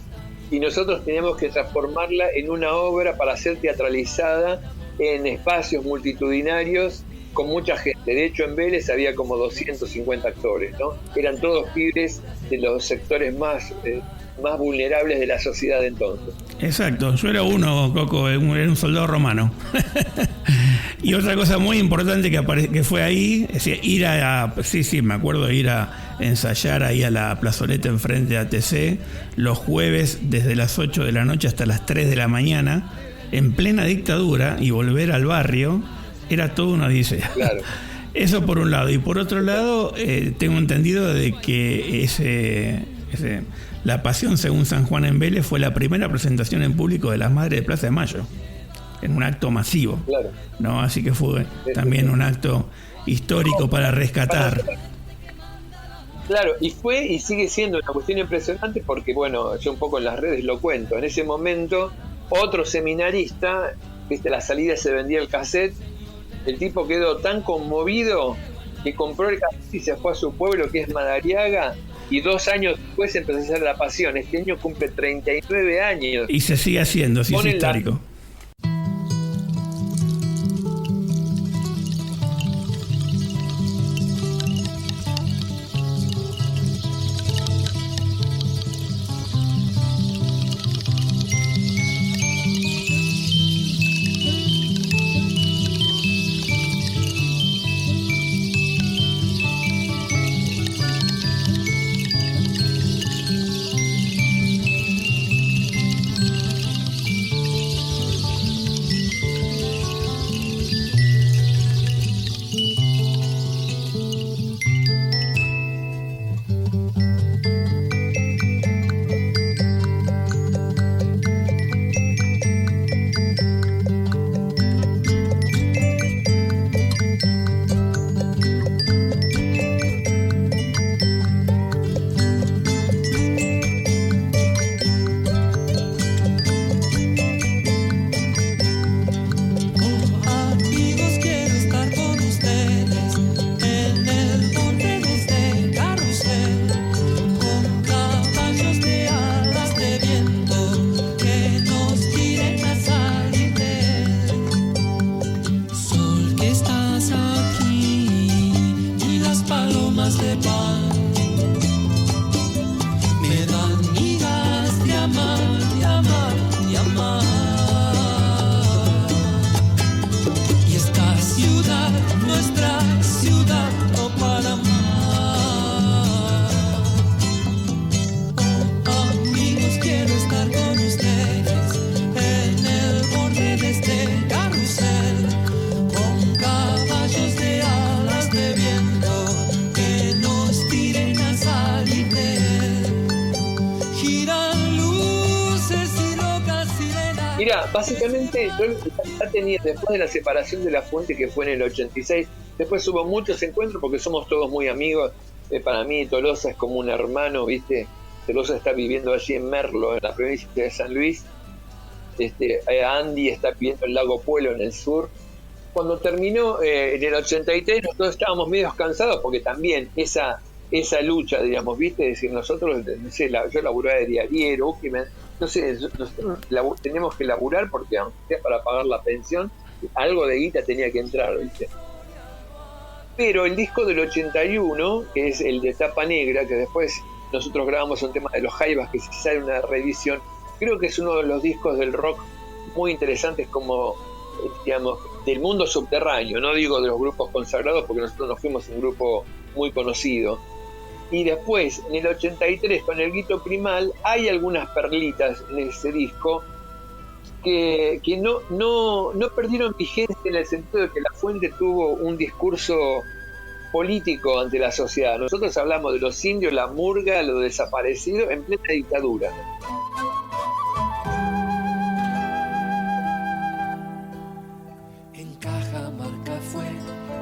y nosotros teníamos que transformarla en una obra para ser teatralizada en espacios multitudinarios con mucha gente. De hecho, en Vélez había como 250 actores, ¿no? Eran todos pibes de los sectores más vulnerables de la sociedad de entonces. Exacto, yo era uno, Coco, era un soldado romano. Y otra cosa muy importante que fue ahí, es decir, me acuerdo ir a ensayar ahí a la plazoleta enfrente de ATC los jueves desde las 8 de la noche hasta las 3 de la mañana, en plena dictadura, y volver al barrio era todo una odisea. Claro. Eso por un lado. Y por otro lado, tengo entendido de que La Pasión según San Juan en Vélez fue la primera presentación en público de las Madres de Plaza de Mayo, en un acto masivo. Claro. ¿No? Así que fue también un acto histórico para rescatar. Claro, y fue y sigue siendo una cuestión impresionante porque, bueno, yo un poco en las redes lo cuento. En ese momento, otro seminarista, viste, la salida se vendía el cassette, el tipo quedó tan conmovido que compró el cassette y se fue a su pueblo, que es Madariaga, y 2 años después empezó a hacer La Pasión. Este año cumple 39 años. Y se sigue haciendo, sí, es histórico. Básicamente, yo ya tenía, después de la separación de La Fuente, que fue en el 86, después hubo muchos encuentros porque somos todos muy amigos. Para mí Tolosa es como un hermano, ¿viste? Tolosa está viviendo allí en Merlo, en la provincia de San Luis. Andy está viviendo en Lago Puelo, en el sur. Cuando terminó en el 83, nosotros estábamos medio cansados porque también esa lucha, digamos, ¿viste? Es decir, nosotros, no sé, yo laburaba de diariero, no sé, nosotros tenemos que laburar porque aunque sea para pagar la pensión, algo de guita tenía que entrar, ¿viste? Pero el disco del 81, que es el de Tapa Negra, que después nosotros grabamos un tema de los Jaivas, que se sale una reedición, creo que es uno de los discos del rock muy interesantes, como, digamos, del mundo subterráneo, no digo de los grupos consagrados, porque nosotros nos fuimos un grupo muy conocido. Y después, en el 83, con el Guito Primal, hay algunas perlitas en ese disco que no perdieron vigencia, en el sentido de que La Fuente tuvo un discurso político ante la sociedad. Nosotros hablamos de los indios, la murga, los desaparecidos en plena dictadura. En Cajamarca fue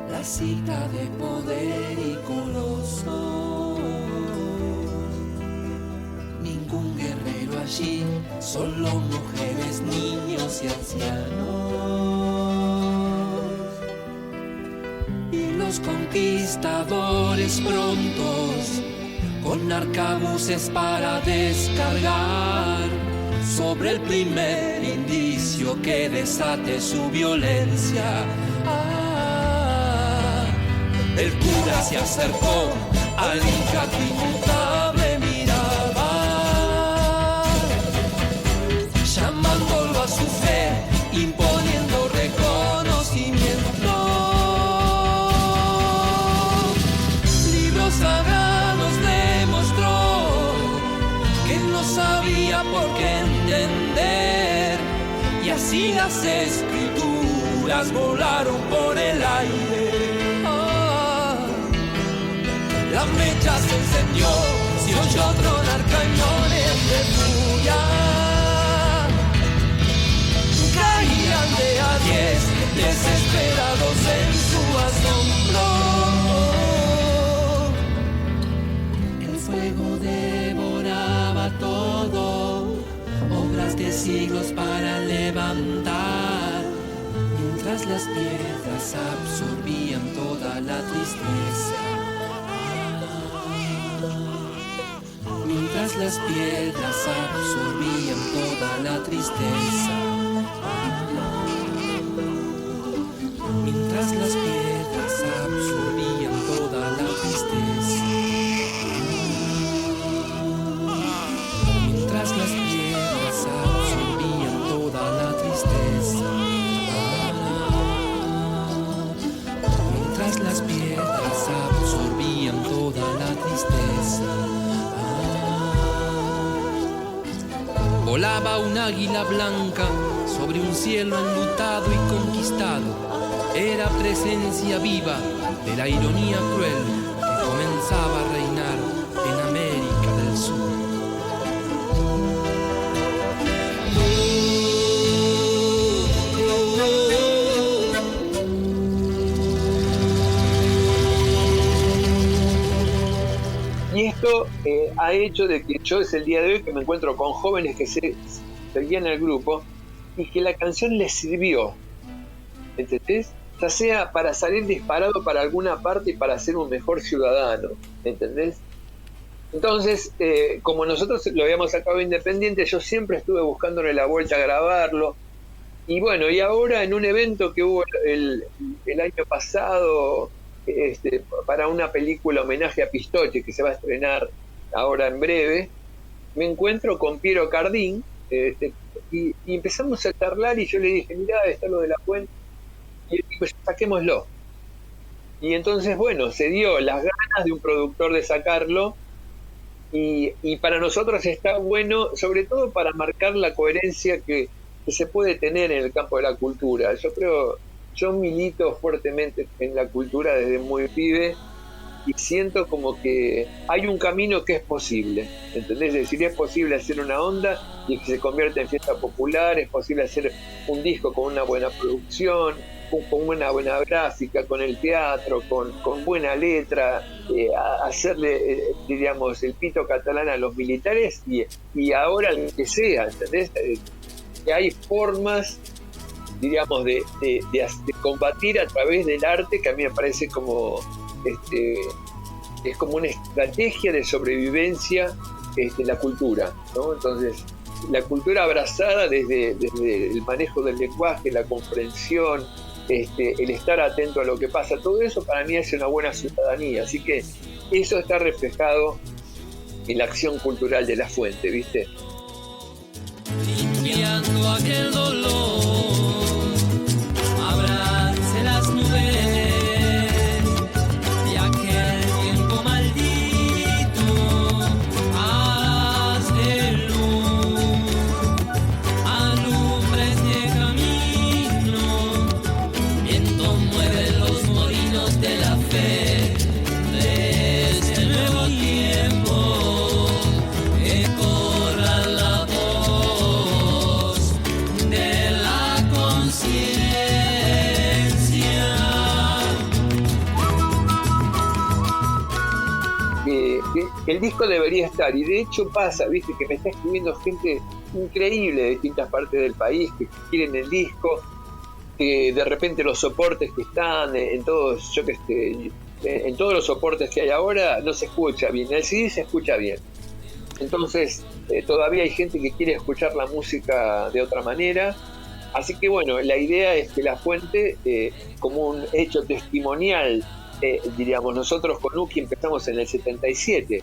la cita de poder y colosal. Ningún guerrero allí, solo mujeres, niños y ancianos. Y los conquistadores prontos, con arcabuces para descargar sobre el primer indicio que desate su violencia. El cura se acercó al Inca inmutable miraba, llamándolo a su fe, imponiendo reconocimiento. Libros sagrados demostró que no sabía por qué entender, y así las escrituras volaron por el aire. la mecha se encendió, se oyó tronar cañones de furia. Caían de a 10, desesperados en su asombro. El fuego devoraba todo, obras de siglos para levantar, mientras las piedras absorbían toda la tristeza. Mientras las piedras absorbían toda la tristeza. Mientras las piedras absorbían toda la tristeza. Mientras las piedras absorbían toda la tristeza. Mientras las piedras absorbían toda la tristeza. Volaba un águila blanca sobre un cielo enlutado y conquistado. Era presencia viva de la ironía cruel que comenzaba a reinar en América del Sur. Y esto ha hecho de que yo es el día de hoy que me encuentro con jóvenes que seguían el grupo y que la canción les sirvió, ¿entendés? Ya sea para salir disparado para alguna parte y para ser un mejor ciudadano, ¿entendés? Entonces, como nosotros lo habíamos sacado independiente, yo siempre estuve buscándole la vuelta a grabarlo. Y bueno, y ahora en un evento que hubo el año pasado, para una película homenaje a Pistoche, que se va a estrenar ahora en breve, me encuentro con Piero Cardín, y empezamos a charlar y yo le dije, mirá, está lo de la fuente, y él dijo, saquémoslo. Y entonces, bueno, se dio las ganas de un productor de sacarlo, y para nosotros está bueno, sobre todo para marcar la coherencia que se puede tener en el campo de la cultura. Yo milito fuertemente en la cultura desde muy pibe y siento como que hay un camino que es posible, ¿entendés? Es decir, es posible hacer una onda y que se convierta en fiesta popular, es posible hacer un disco con una buena producción, con una buena gráfica, con el teatro, con buena letra, hacerle, diríamos, el pito catalán a los militares y ahora lo que sea, ¿entendés? Que hay formas, diríamos, de combatir a través del arte, que a mí me parece como es como una estrategia de sobrevivencia, la cultura, ¿no? Entonces, la cultura abrazada desde el manejo del lenguaje, la comprensión, el estar atento a lo que pasa, todo eso para mí es una buena ciudadanía. Así que eso está reflejado en la acción cultural de La Fuente, ¿viste? Limpiando aquel dolor, abrace las nubes de aquel tiempo maldito, haz de luz, alumbre este camino, viento mueve los molinos de la fe, de este nuevo tiempo, que corra la voz de la conciencia. El disco debería estar, y de hecho pasa, viste, que me está escribiendo gente increíble de distintas partes del país que quieren el disco, que de repente los soportes que están en todos, en todos los soportes que hay ahora no se escucha bien, el CD se escucha bien. Entonces todavía hay gente que quiere escuchar la música de otra manera. Así que bueno, la idea es que La Fuente, como un hecho testimonial, diríamos, nosotros con Uki empezamos en el 77,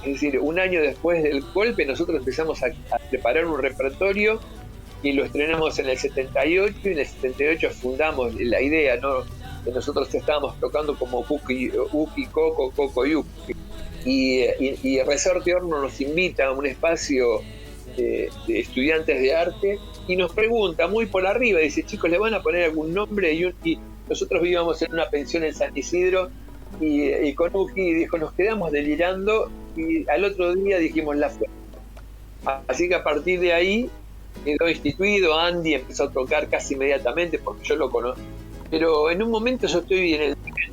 es decir, un año después del golpe nosotros empezamos a preparar un repertorio y lo estrenamos en el 78, y en el 78 fundamos la idea, ¿no? Que nosotros estábamos tocando como Uki, Coco y Uki, y Resorte Horno nos invita a un espacio de estudiantes de arte y nos pregunta muy por arriba, dice, chicos, ¿le van a poner algún nombre? Y nosotros vivíamos en una pensión en San Isidro y con Uji dijo, nos quedamos delirando, y al otro día dijimos La Fuente. Así que a partir de ahí quedó instituido. Andy empezó a tocar casi inmediatamente porque yo lo conozco, pero en un momento yo estoy en el tren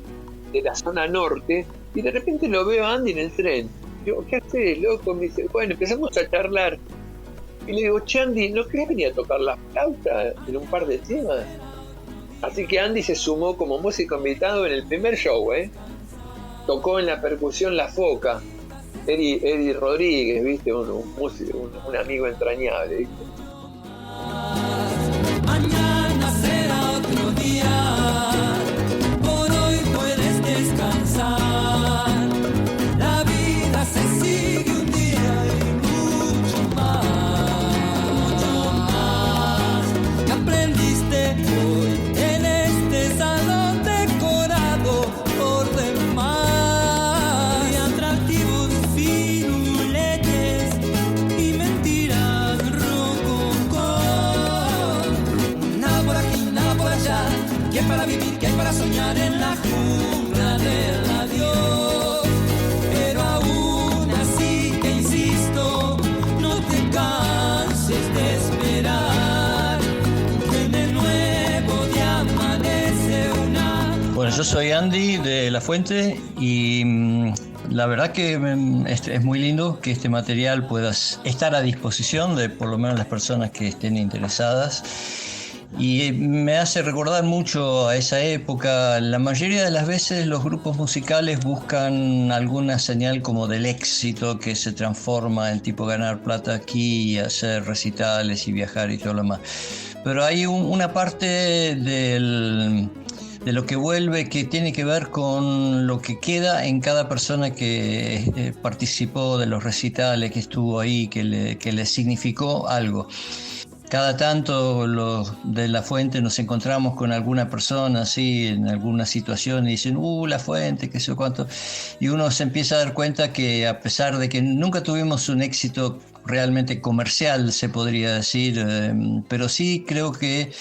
de la zona norte y de repente lo veo a Andy en el tren. Digo, ¿qué haces, loco? Me dice, bueno, empezamos a charlar y le digo, che, Andy, ¿no querés venir a tocar la flauta en un par de temas? Así que Andy se sumó como músico invitado en el primer show, tocó en la percusión La Foca, Eddie Rodríguez, ¿viste? Un amigo entrañable, ¿viste? Mañana será otro día, por hoy puedes descansar. La vida se sigue un día y mucho más. ¿Qué aprendiste hoy en este salón decorado por demás? Y atractivos firuletes y mentiras rococó. Nada por aquí, nada por allá. ¿Qué hay para vivir? ¿Qué hay para soñar en la jungla del adiós? Pero aún así te insisto, no te canses de esperar, que de nuevo te amanece una... Bueno, yo soy Andy de La Fuente y la verdad que es muy lindo que este material pueda estar a disposición de por lo menos las personas que estén interesadas. Y me hace recordar mucho a esa época. La mayoría de las veces los grupos musicales buscan alguna señal como del éxito que se transforma en tipo ganar plata aquí y hacer recitales y viajar y todo lo demás. Pero hay una parte de lo que vuelve que tiene que ver con lo que queda en cada persona que participó de los recitales, que estuvo ahí, que le significó algo. Cada tanto los de La Fuente nos encontramos con alguna persona así en alguna situación y dicen, La Fuente, qué sé cuánto. Y uno se empieza a dar cuenta que a pesar de que nunca tuvimos un éxito realmente comercial, se podría decir, pero sí creo que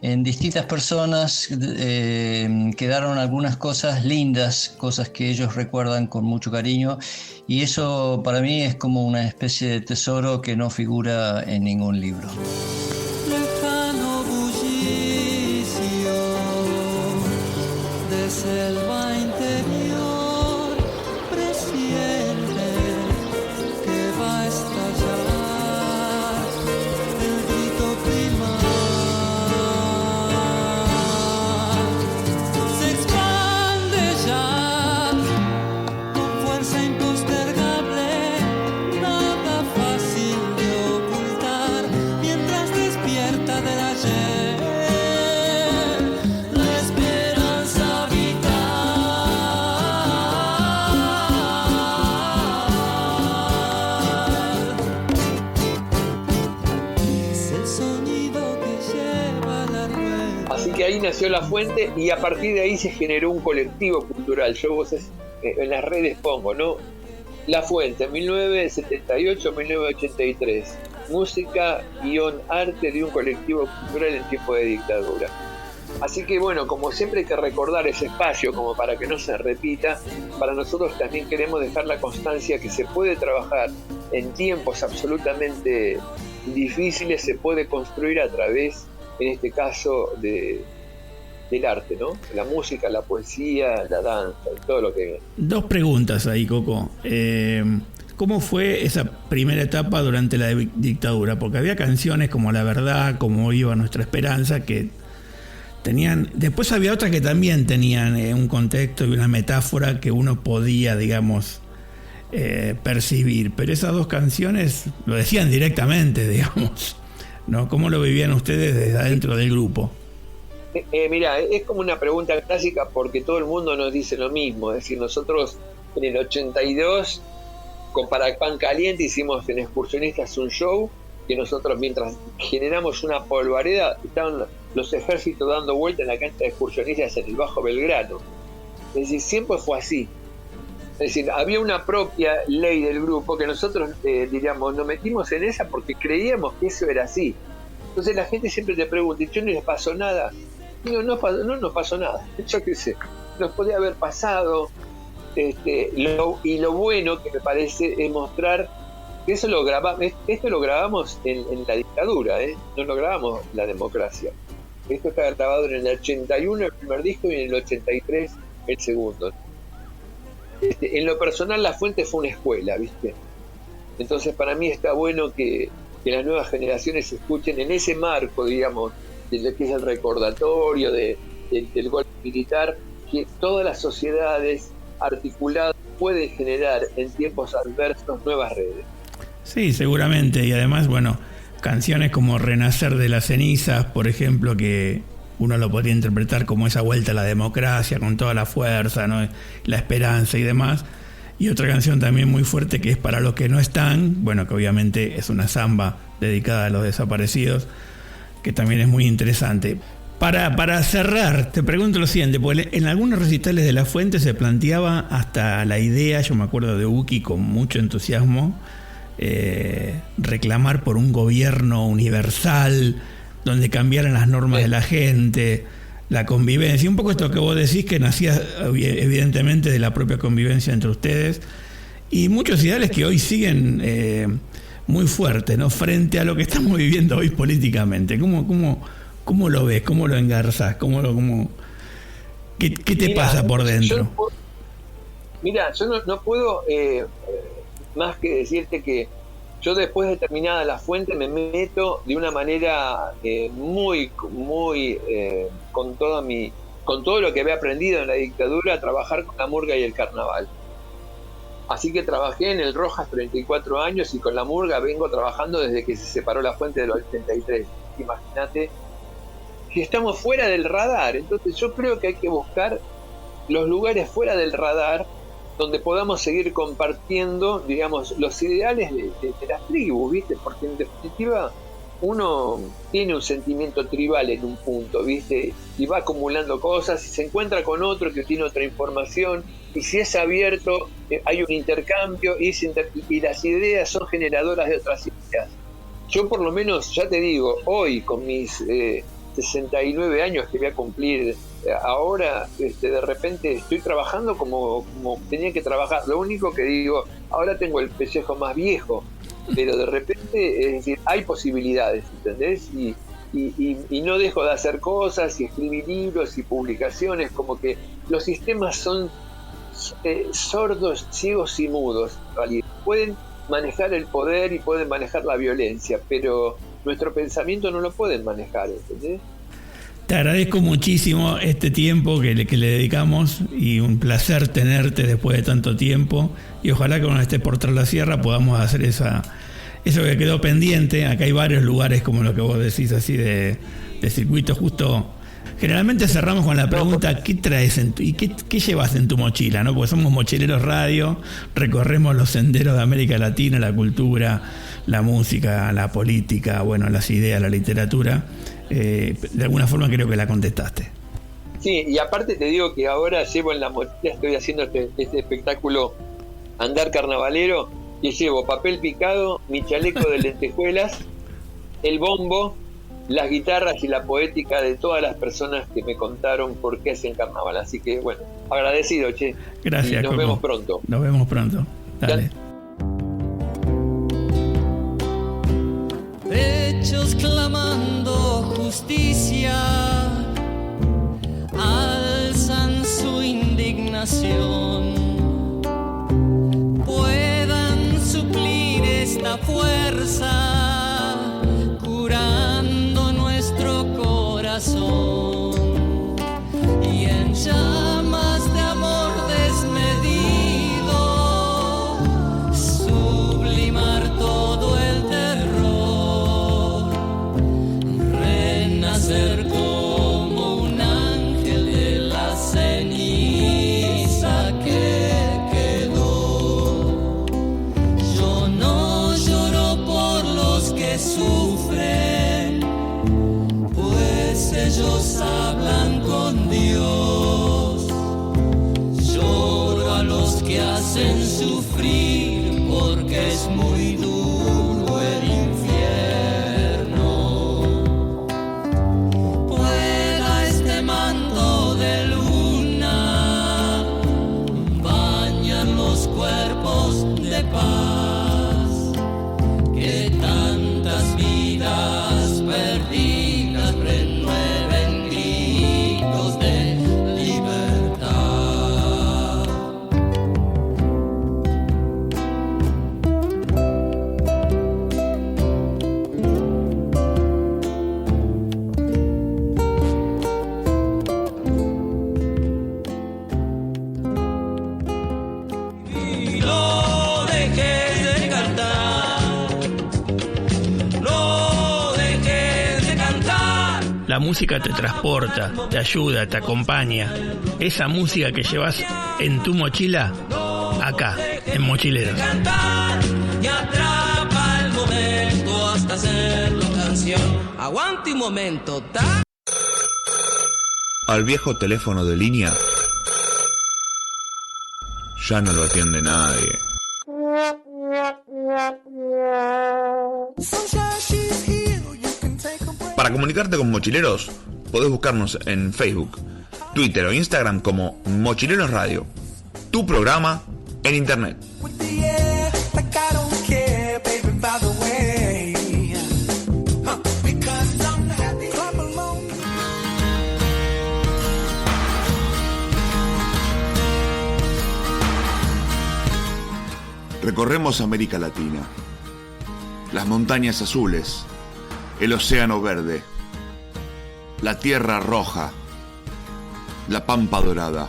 en distintas personas quedaron algunas cosas lindas, cosas que ellos recuerdan con mucho cariño, y eso para mí es como una especie de tesoro que no figura en ningún libro. Lejano bullicio de selva interior, presiente que va a estallar el grito primal. Se expande ya con fuerza impostergable, nada fácil de ocultar, mientras despierta del ayer la esperanza vital. Es el sonido que lleva la rueda. Así que ahí nació La Fuente y a partir de ahí se generó un colectivo cultural. Yo en las redes pongo, ¿no? La Fuente, 1978-1983. Música-arte de un colectivo cultural en tiempo de dictadura. Así que bueno, como siempre hay que recordar ese espacio como para que no se repita, para nosotros también queremos dejar la constancia que se puede trabajar en tiempos absolutamente difíciles, se puede construir a través, en este caso, del arte, ¿no? La música, la poesía, la danza, todo lo que... Dos preguntas ahí, Coco. ¿Cómo fue esa primera etapa durante la dictadura? Porque había canciones como La Verdad, como Iba Nuestra Esperanza, que tenían... Después había otras que también tenían un contexto y una metáfora que uno podía, digamos, percibir. Pero esas dos canciones lo decían directamente, digamos, ¿no? ¿Cómo lo vivían ustedes desde adentro del grupo? Mira, es como una pregunta clásica porque todo el mundo nos dice lo mismo. Es decir, nosotros en el 82 con Para Pan Caliente hicimos en Excursionistas un show que nosotros, mientras generamos una polvareda, estaban los ejércitos dando vuelta en la cancha de Excursionistas en el Bajo Belgrano. Es decir, siempre fue así. Es decir, había una propia ley del grupo que nosotros, diríamos, nos metimos en esa porque creíamos que eso era así. Entonces la gente siempre te pregunta, ¿y no les pasó nada? Digo, no nos pasó nada. Yo qué sé, nos podía haber pasado. Lo bueno que me parece es mostrar que esto lo grabamos en la dictadura, no lo grabamos en la democracia. Esto está grabado en el 81 el primer disco y en el 83 el segundo. En lo personal, La Fuente fue una escuela, ¿viste? Entonces para mí está bueno que las nuevas generaciones escuchen en ese marco, digamos, de lo que es el recordatorio del golpe militar, que todas las sociedades articuladas pueden generar en tiempos adversos nuevas redes. Sí, seguramente. Y además, bueno, canciones como Renacer de las cenizas, por ejemplo, que uno lo podría interpretar como esa vuelta a la democracia con toda la fuerza, ¿no? La esperanza y demás. Y otra canción también muy fuerte que es Para los que no están, bueno, que obviamente es una samba dedicada a los desaparecidos, que también es muy interesante. Para cerrar, te pregunto lo siguiente, porque en algunos recitales de La Fuente se planteaba hasta la idea, yo me acuerdo de Uki con mucho entusiasmo, reclamar por un gobierno universal, donde cambiaran las normas de la gente, la convivencia, y un poco esto que vos decís que nacía evidentemente de la propia convivencia entre ustedes, y muchos ideales que hoy siguen muy fuertes, ¿no? Frente a lo que estamos viviendo hoy políticamente. ¿Cómo lo ves? ¿Cómo lo engarzás? ¿Qué te pasa por dentro? Yo no puedo más que decirte que yo después de terminada La Fuente me meto de una manera muy con todo lo que había aprendido en la dictadura a trabajar con la murga y el carnaval. Así que trabajé en el Rojas 34 años y con la murga vengo trabajando desde que se separó La Fuente del 83. Imagínate que estamos fuera del radar. Entonces yo creo que hay que buscar los lugares fuera del radar donde podamos seguir compartiendo, digamos, los ideales de las tribus, ¿viste? Porque en definitiva uno tiene un sentimiento tribal en un punto, ¿viste? Y va acumulando cosas y se encuentra con otro que tiene otra información, y si es abierto hay un intercambio y las ideas son generadoras de otras ideas. Yo por lo menos, ya te digo, hoy con mis 69 años que voy a cumplir ahora, de repente estoy trabajando como tenía que trabajar. Lo único que digo, ahora tengo el pellejo más viejo, pero de repente, es decir, hay posibilidades, ¿entendés? Y no dejo de hacer cosas y escribir libros y publicaciones, como que los sistemas son sordos, ciegos y mudos. Pueden manejar el poder y pueden manejar la violencia, pero nuestro pensamiento no lo pueden manejar, ¿entendés? Te agradezco muchísimo este tiempo que le dedicamos, y un placer tenerte después de tanto tiempo, y ojalá que cuando estés por Tras la Sierra podamos hacer eso que quedó pendiente. Acá hay varios lugares, como lo que vos decís, así de circuito. Justo generalmente cerramos con la pregunta: ¿qué traes y qué llevas en tu mochila? ¿No? Porque somos mochileros radio, recorremos los senderos de América Latina, la cultura, la música, la política, bueno, las ideas, la literatura. De alguna forma creo que la contestaste. Sí, y aparte te digo que ahora llevo en la mochila, estoy haciendo este espectáculo Andar Carnavalero, y llevo papel picado, mi chaleco de lentejuelas, el bombo, las guitarras y la poética de todas las personas que me contaron por qué hacen carnaval. Así que bueno, agradecido, che. Gracias, y nos Coco. vemos pronto. Nos vemos pronto. Dale. Pechos clamando justicia, alzan su indignación, puedan suplir esta fuerza, curando nuestro corazón, y en llamas de amor desmedido, sublimar todo el terror, renacer como un ángel de la ceniza que quedó. Yo no lloro por los que sufren, pues ellos hablan con Dios. Lloro a los que hacen sufrir, porque es muy duro el infierno. Pueda este manto de luna música te transporta, te ayuda, te acompaña. Esa música que llevas en tu mochila, acá, en Mochileros. Y atrapa el momento hasta hacerlo canción. Aguante un momento, ¿ta? Al viejo teléfono de línea ya no lo atiende nadie. Para comunicarte con Mochileros, podés buscarnos en Facebook, Twitter o Instagram como Mochileros Radio, tu programa en Internet. Recorremos América Latina, las montañas azules, el océano verde, la tierra roja, la pampa dorada.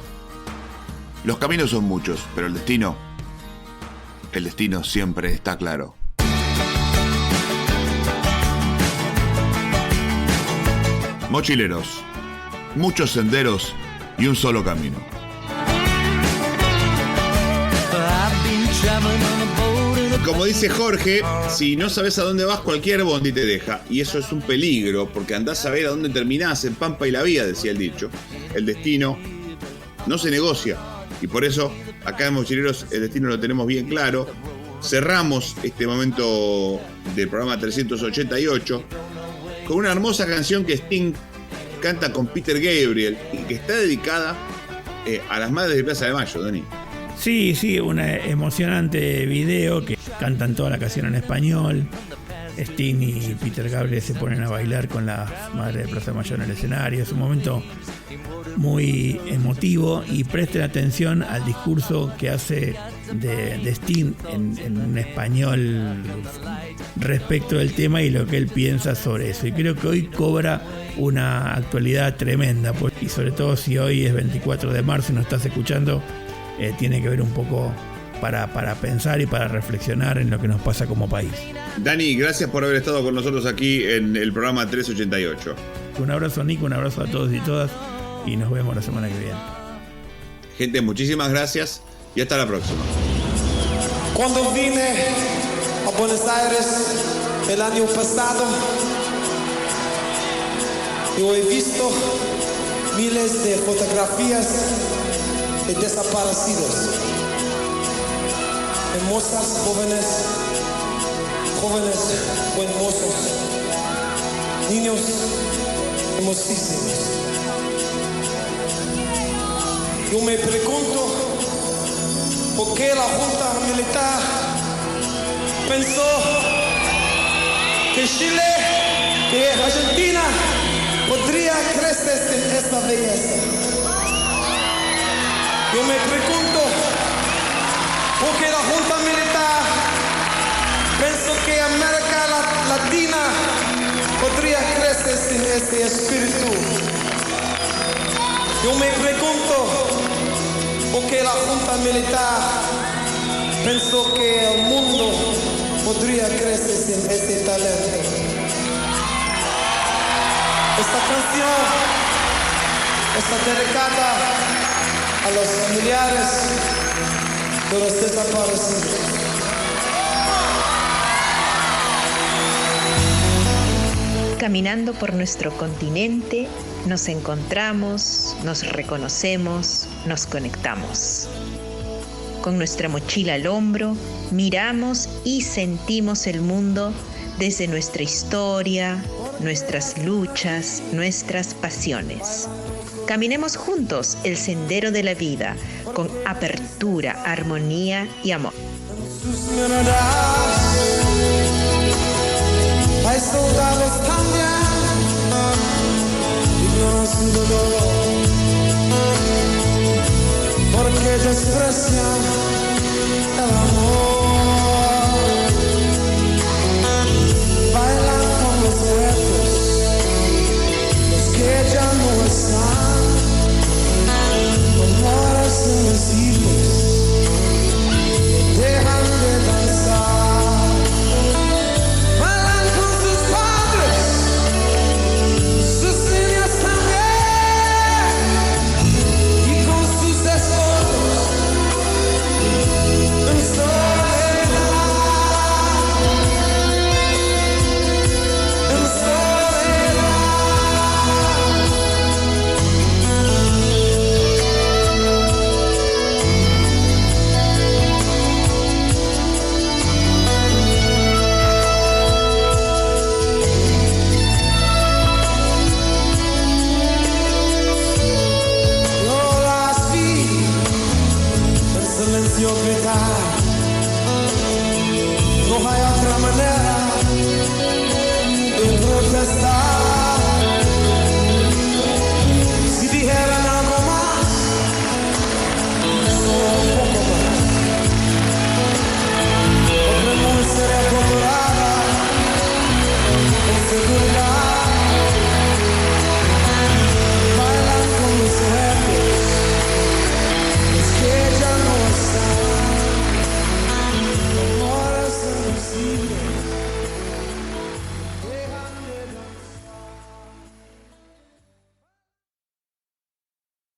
Los caminos son muchos, pero el destino siempre está claro. Mochileros, muchos senderos y un solo camino. Como dice Jorge, si no sabes a dónde vas, cualquier bondi te deja. Y eso es un peligro, porque andás a ver a dónde terminás, en Pampa y la Vía, decía el dicho. El destino no se negocia. Y por eso, acá en Mochileros, el destino lo tenemos bien claro. Cerramos este momento del programa 388 con una hermosa canción que Sting canta con Peter Gabriel y que está dedicada a las madres de Plaza de Mayo, Dani. Sí, una emocionante video que cantan toda la canción en español. Sting y Peter Gabriel se ponen a bailar con las madres de Plaza de Mayo en el escenario. Es un momento muy emotivo y presten atención al discurso que hace de Sting en un español respecto del tema y lo que él piensa sobre eso. Y creo que hoy cobra una actualidad tremenda, y sobre todo si hoy es 24 de marzo y nos estás escuchando, tiene que ver un poco para pensar y para reflexionar en lo que nos pasa como país. Dani, gracias por haber estado con nosotros aquí en el programa 388. Un abrazo, Nico, un abrazo a todos y todas y nos vemos la semana que viene. Gente, muchísimas gracias y hasta la próxima. Cuando vine a Buenos Aires el año pasado, yo he visto miles de fotografías de desaparecidos, hermosas, jóvenes buen mozos, niños hermosísimos. Yo me pregunto por qué la Junta Militar pensó que Chile, que Argentina podría crecer sin esta belleza. Yo me pregunto por qué la Junta Militar pensó que América Latina podría crecer sin este espíritu. Yo me pregunto por qué la Junta Militar pensó que el mundo podría crecer sin este talento. Esta canción está dedicada a los familiares de los desaparecidos. Caminando por nuestro continente, nos encontramos, nos reconocemos, nos conectamos. Con nuestra mochila al hombro, miramos y sentimos el mundo desde nuestra historia, nuestras luchas, nuestras pasiones. Caminemos juntos el sendero de la vida, con apertura, armonía y amor. Hay soldados también, ignoran su dolor, porque desprecian el amor. Bailan con los muertos, los que ya no están, con horas invisibles, dejan de danzar. Bailan con sus padres, sus proprietà